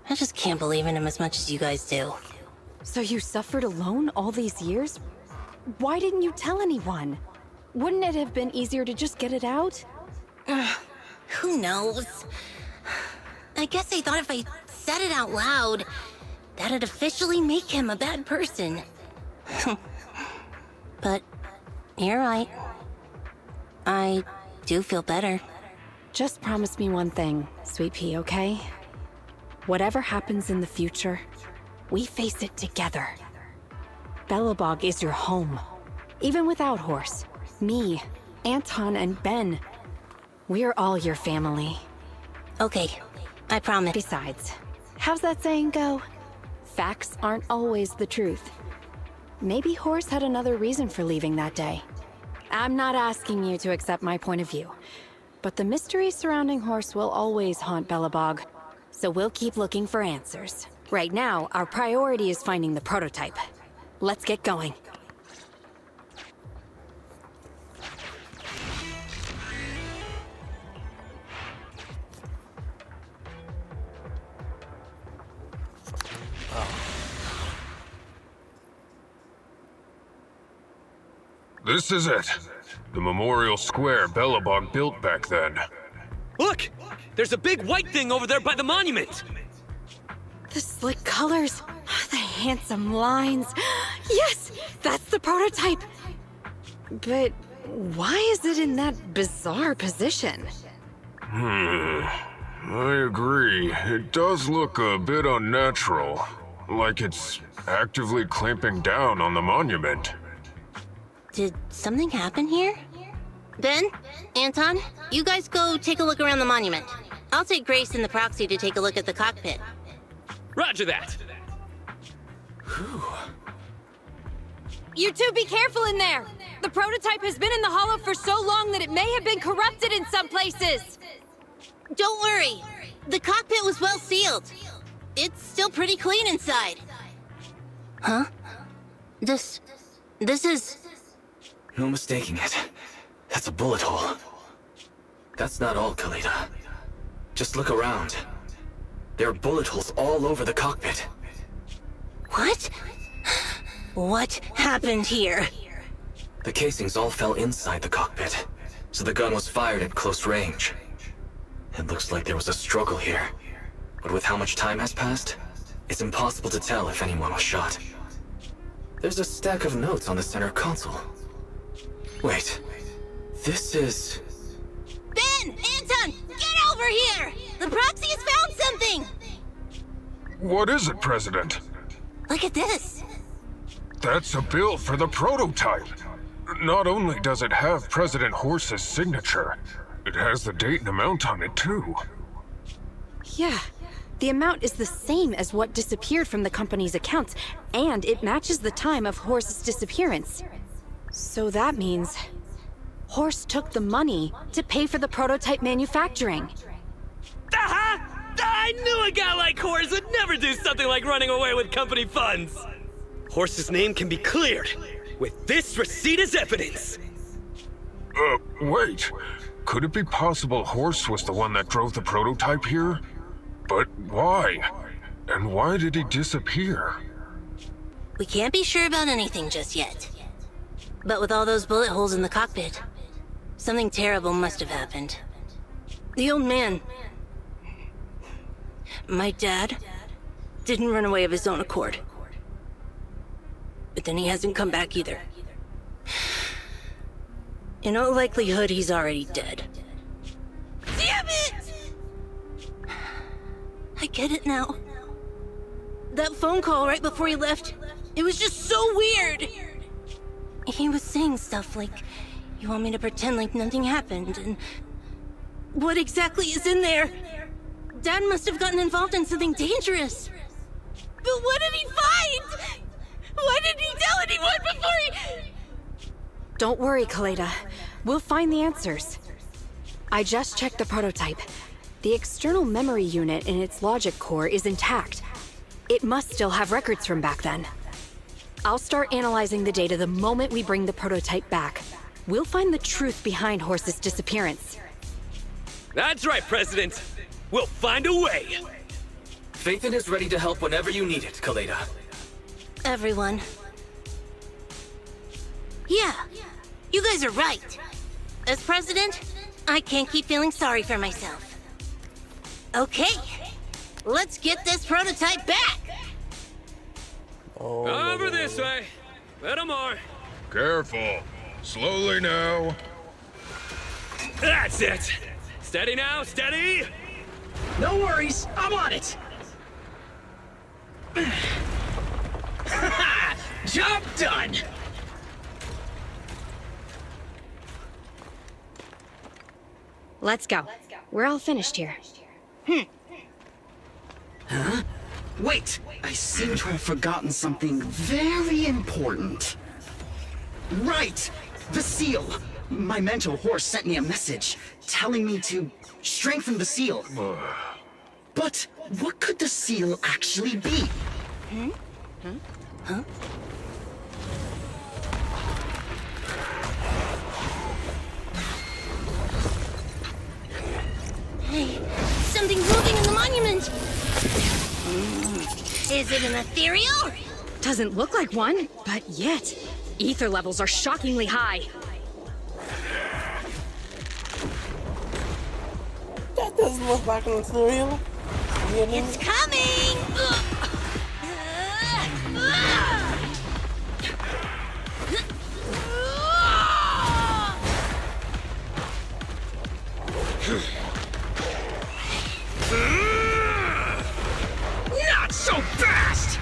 I just can't believe in him as much as you guys do. So you suffered alone all these years? Why didn't you tell anyone? Wouldn't it have been easier to just get it out? Who knows? I guess I thought if I said it out loud, that'd officially make him a bad person. But you're right. I do feel better. Just promise me one thing, Sweet Pea, okay? Whatever happens in the future, we face it together. Belobog is your home. Even without Horse, me, Anton, and Ben, we're all your family. Okay, I promise. Besides, how's that saying go? Facts aren't always the truth. Maybe Horse had another reason for leaving that day. I'm not asking you to accept my point of view, but the mystery surrounding Horse will always haunt Belobog, so we'll keep looking for answers. Right now, our priority is finding the prototype. Let's get going. This is it. The memorial square Belobog built back then. Look! There's a big white thing over there by the monument! The slick colors, the handsome lines. Yes, that's the prototype. But why is it in that bizarre position? I agree. It does look a bit unnatural. Like it's actively clamping down on the monument. Did something happen here? Ben? Anton? You guys go take a look around the monument. I'll take Grace and the proxy to take a look at the cockpit. Roger that! You two be careful in there! The prototype has been in the hollow for so long that it may have been corrupted in some places! Don't worry. The cockpit was well sealed. It's still pretty clean inside. Huh? This This is... No mistaking it. That's a bullet hole. That's not all, Kaleda. Just look around. There are bullet holes all over the cockpit. What? What happened here? The casings all fell inside the cockpit, so the gun was fired at close range. It looks like there was a struggle here, but with how much time has passed, it's impossible to tell if anyone was shot. There's a stack of notes on the center console. Wait, this is... Ben! Anton! Get over here! The proxy has found something! What is it, President? Look at this! That's a bill for the prototype. Not only does it have President Horse's signature, it has the date and amount on it, too. Yeah. The amount is the same as what disappeared from the company's accounts, and it matches the time of Horse's disappearance. So that means... Horse took the money to pay for the prototype manufacturing. Aha! I knew a guy like Horse would never do something like running away with company funds! Horse's name can be cleared with this receipt as evidence. Wait. Could it be possible Horse was the one that drove the prototype here? But why? And why did he disappear? We can't be sure about anything just yet. But with all those bullet holes in the cockpit, something terrible must have happened. The old man... My dad didn't run away of his own accord. But then he hasn't come back either. In all likelihood, he's already dead. Damn it! I get it now. That phone call right before he left, it was just so weird. He was saying stuff like, you want me to pretend like nothing happened, and... What exactly is in there? Dad must have gotten involved in something dangerous. But what did he find? Why didn't he tell anyone before he... Don't worry, Kaleda. We'll find the answers. I just checked the prototype. The external memory unit in its logic core is intact. It must still have records from back then. I'll start analyzing the data the moment we bring the prototype back. We'll find the truth behind Horse's disappearance. That's right, President. We'll find a way. Phaethon is ready to help whenever you need it, Kaleda. Everyone. Yeah, you guys are right. As president, I can't keep feeling sorry for myself. Okay, let's get this prototype back. Over this way. Little more. Careful. Slowly now. That's it. Steady now, steady. No worries, I'm on it. Job done. Let's go. We're all finished here. Huh? Wait, I seem to have forgotten something very important. Right! The seal! My mentor Horse sent me a message, telling me to strengthen the seal. But what could the seal actually be? Huh? Hey, something moving in the monument! Is it an ethereal? Doesn't look like one, but yet, ether levels are shockingly high. That doesn't look like an ethereal. It's coming! Not so fast!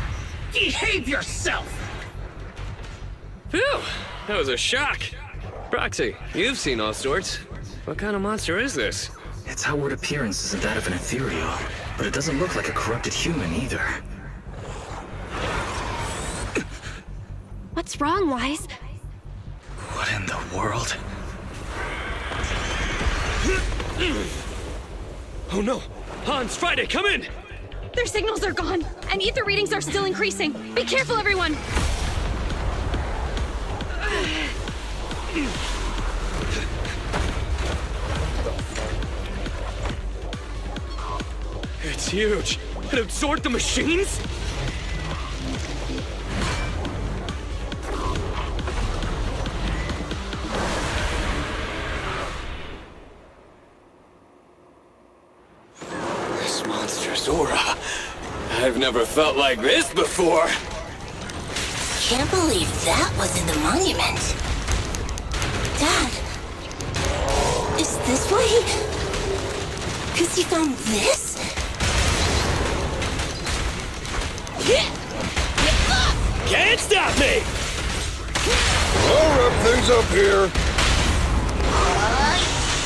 Behave yourself! Phew, that was a shock. Proxy, you've seen all sorts. What kind of monster is this? Its outward appearance isn't that of an ethereal, but it doesn't look like a corrupted human either. What's wrong, Wise? What in the world? Oh no! Hans, Friday, come in! Their signals are gone, and ether readings are still increasing. Be careful, everyone! It's huge. It absorbed the machines? This monster's aura. I've never felt like this before. Can't believe that was in the monument. Dad, is this why he... 'Cause he found this? Can't stop me! I'll wrap things up here.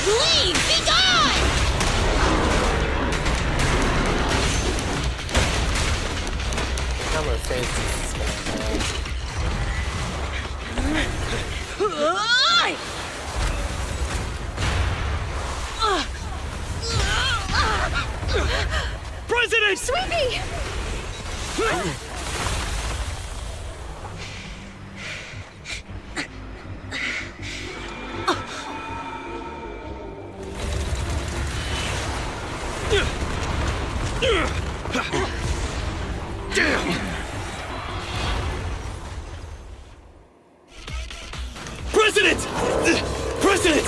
Leave! Be gone! Camera faces. President! Sweepy! President! President!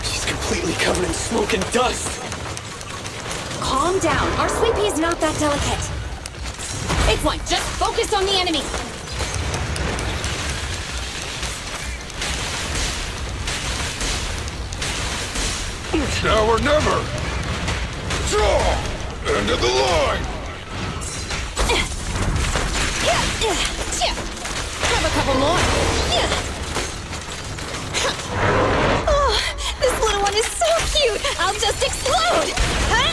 She's completely covered in smoke and dust. Calm down. Our Sweet Pea's not that delicate. It's one. Just focus on the enemy. Now or never. Draw! End of the line! Grab a couple more. Oh, this little one is so cute. I'll just explode. Huh?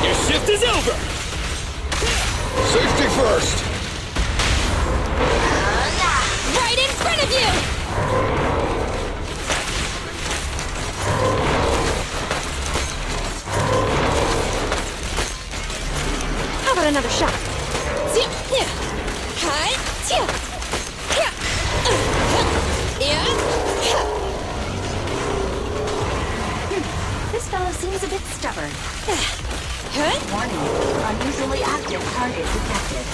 Your shift is over! Safety first! Right in front of you! How about another shot? This fellow seems a bit stubborn. Warning, unusually active target detected.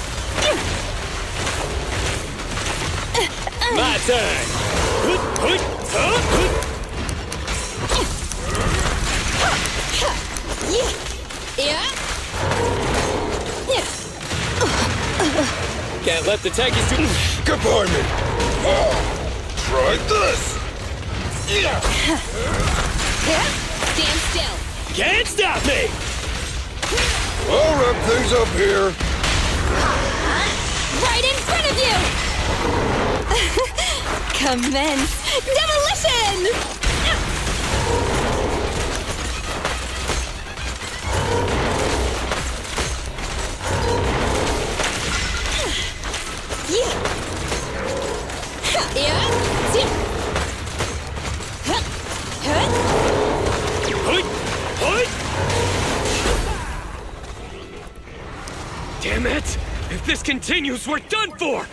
My turn! Can't let the tankies do... Get behind me! Oh, try this! Stand still. Can't stop me! I'll wrap things up here. Right in front of you! Commence demolition! Damn it! If this continues, we're done for!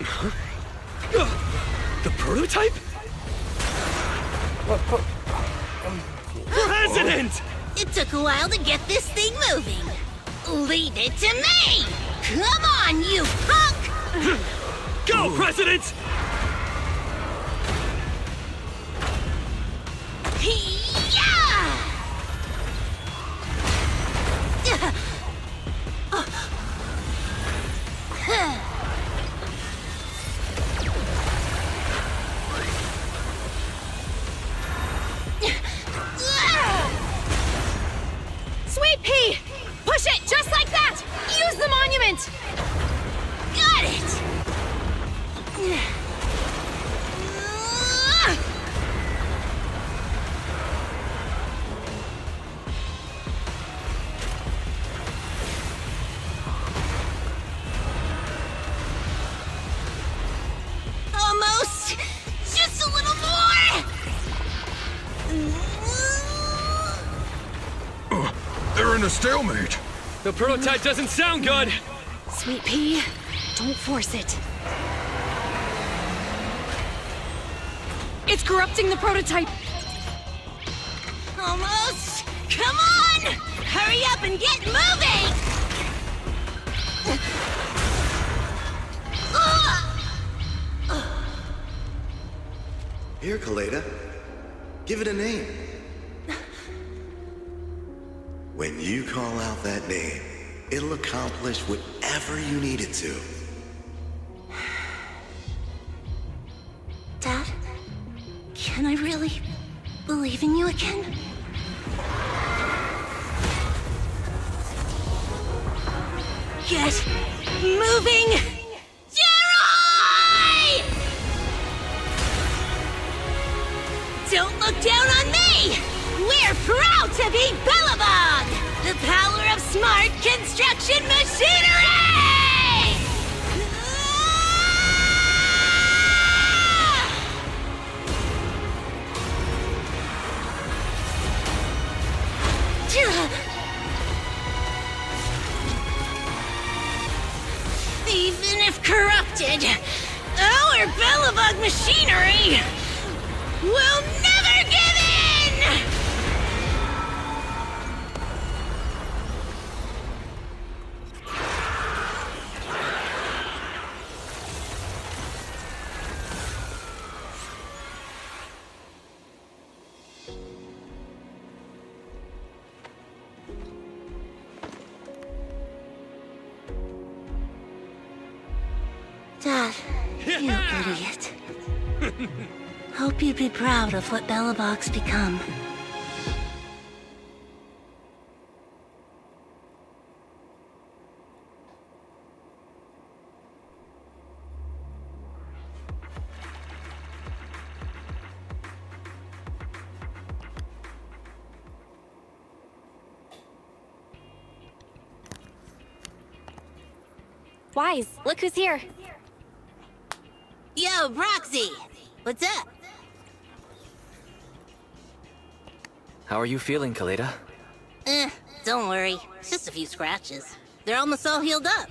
Huh? The prototype? President! It took a while to get this thing moving. Leave it to me! Come on, you punk! Go, President! Sweet Pea! Push it just like that! Use the monument! Got it! Almost! Just a little more! They're in a stalemate. The prototype doesn't sound good. Sweet Pea, Don't force it. It's corrupting the prototype! Almost! Come on! Hurry up and get moving! Here, Kaleda. Give it a name. When you call out that name, it'll accomplish whatever you need it to. Dad? Can I really believe in you again? Get moving! Jerry! Don't look down on me! We're proud to be Bellabog! The power of smart construction machinery! Even if corrupted, our Bellabog machinery will never give in! Dad, you idiot. Hope you'd be proud of what Bellabog's become. Wise, look who's here. Yo, Proxy! What's up? How are you feeling, Kaleda? Don't worry. It's just a few scratches. They're almost all healed up.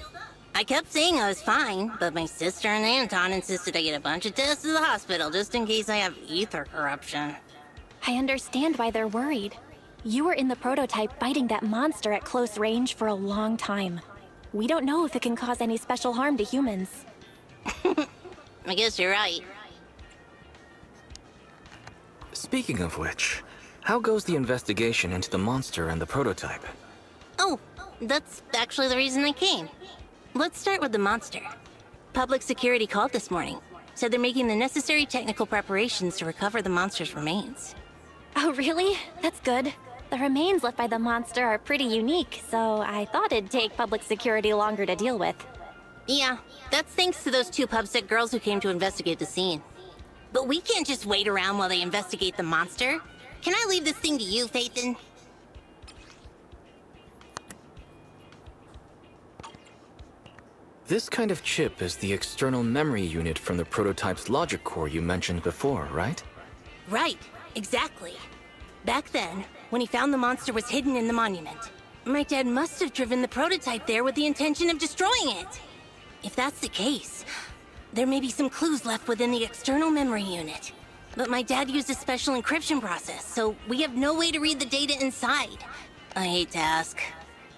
I kept saying I was fine, but my sister and Anton insisted I get a bunch of tests to the hospital just in case I have ether corruption. I understand why they're worried. You were in the prototype fighting that monster at close range for a long time. We don't know if it can cause any special harm to humans. I guess you're right. Speaking of which, how goes the investigation into the monster and the prototype? Oh, that's actually the reason I came. Let's start with the monster. Public security called this morning. Said they're making the necessary technical preparations to recover the monster's remains. Oh, really? That's good. The remains left by the monster are pretty unique, so I thought it'd take public security longer to deal with. Yeah, that's thanks to those two pubsec girls who came to investigate the scene. But we can't just wait around while they investigate the monster. Can I leave this thing to you, Phaethon? This kind of chip is the external memory unit from the prototype's logic core you mentioned before, right? Right, exactly. Back then, when he found the monster was hidden in the monument, my dad must have driven the prototype there with the intention of destroying it. If that's the case, there may be some clues left within the external memory unit. But my dad used a special encryption process, so we have no way to read the data inside. I hate to ask,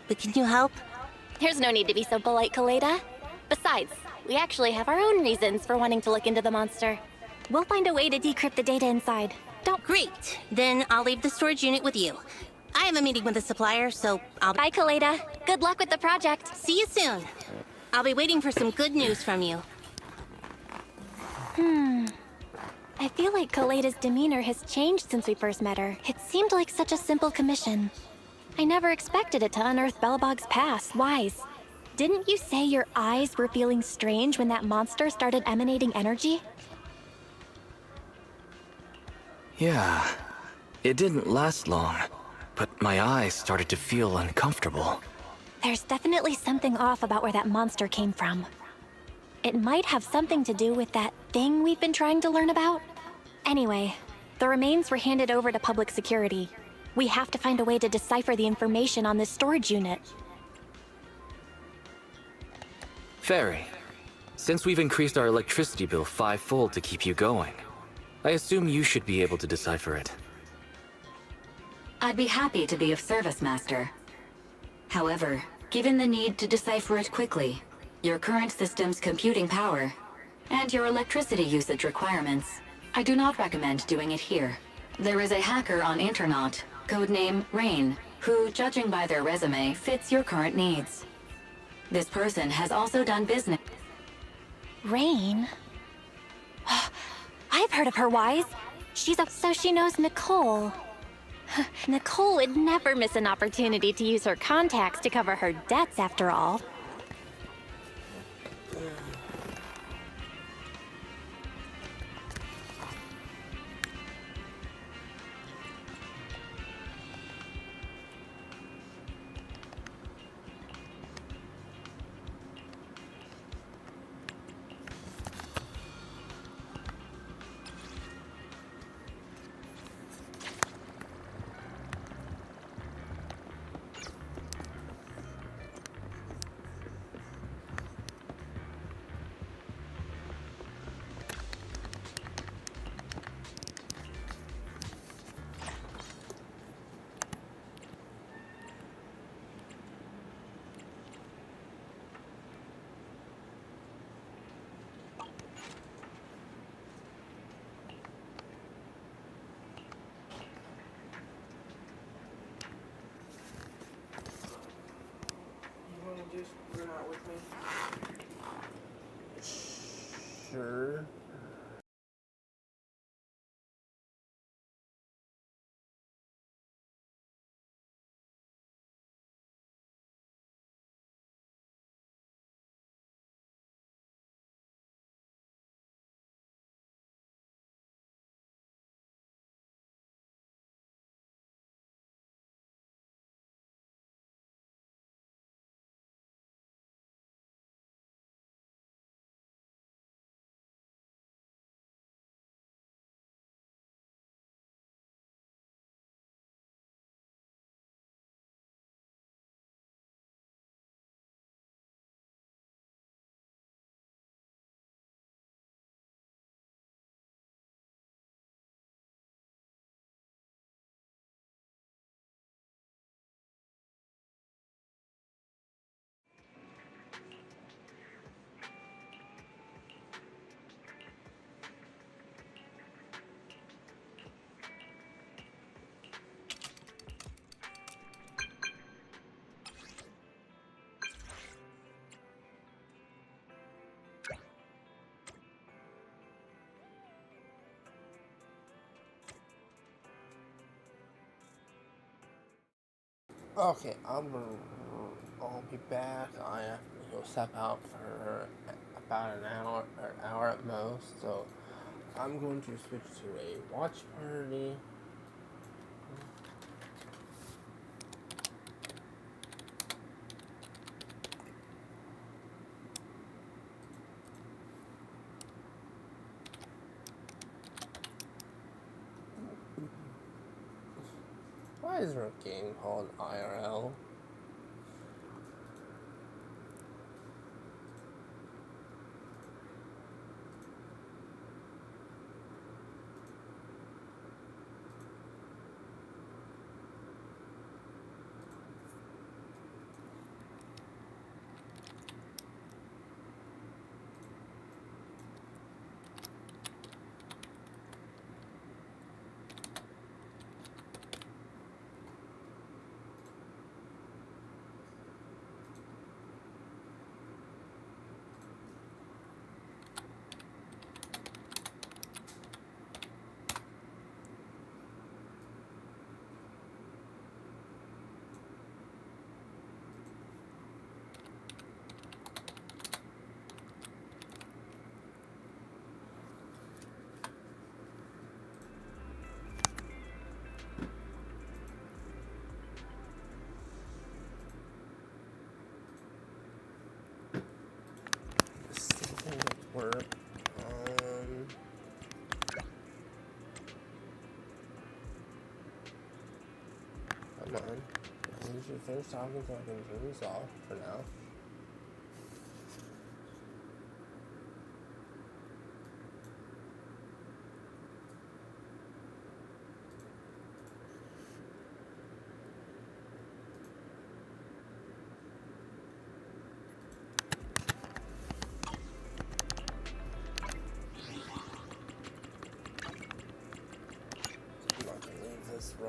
but can you help? There's no need to be so polite, Kaleda. Besides, we actually have our own reasons for wanting to look into the monster. We'll find a way to decrypt the data inside. Great. Then I'll leave the storage unit with you. I have a meeting with the supplier, so I'll... Bye, Kaleda. Good luck with the project. See you soon. I'll be waiting for some good news from you. I feel like Kaleda's demeanor has changed since we first met her. It seemed like such a simple commission. I never expected it to unearth Bellabog's past. Wise, didn't you say your eyes were feeling strange when that monster started emanating energy? Yeah. It didn't last long, but my eyes started to feel uncomfortable. There's definitely something off about where that monster came from. It might have something to do with that thing we've been trying to learn about. Anyway, the remains were handed over to public security. We have to find a way to decipher the information on this storage unit. Fairy, Since we've increased our electricity bill fivefold to keep you going, I assume you should be able to decipher it. I'd be happy to be of service, Master. However, given the need to decipher it quickly, your current system's computing power, and your electricity usage requirements, I do not recommend doing it here. There is a hacker on Internaut, codename Rain, who, judging by their resume, fits your current needs. This person has also done business. Rain? I've heard of her, Wise. So she knows Nicole. Nicole would never miss an opportunity to use her contacts to cover her debts, after all. Just run out with me. Sure. Okay, I'll be back. I have to go step out for about an hour at most. So I'm going to switch to a watch party. Why is there a game called IRL? Work. Come on. You should finish talking so I can turn this off for now.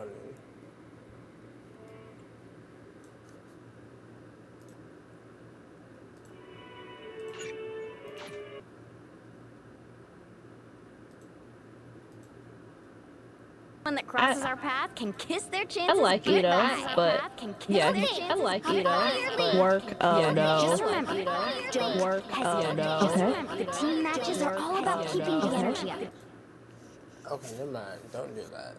money. One that crosses our path can kiss their chances. I like Ito, but yeah, I like Ito, but work. Oh no. Just remember, don't Work. Oh no. Just remember, the team matches are all about keeping the energy up. Okay, never mind. Don't do that.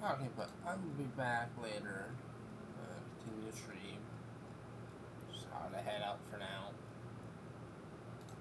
Okay, but I will be back later. Continue to stream. Just gotta head out for now.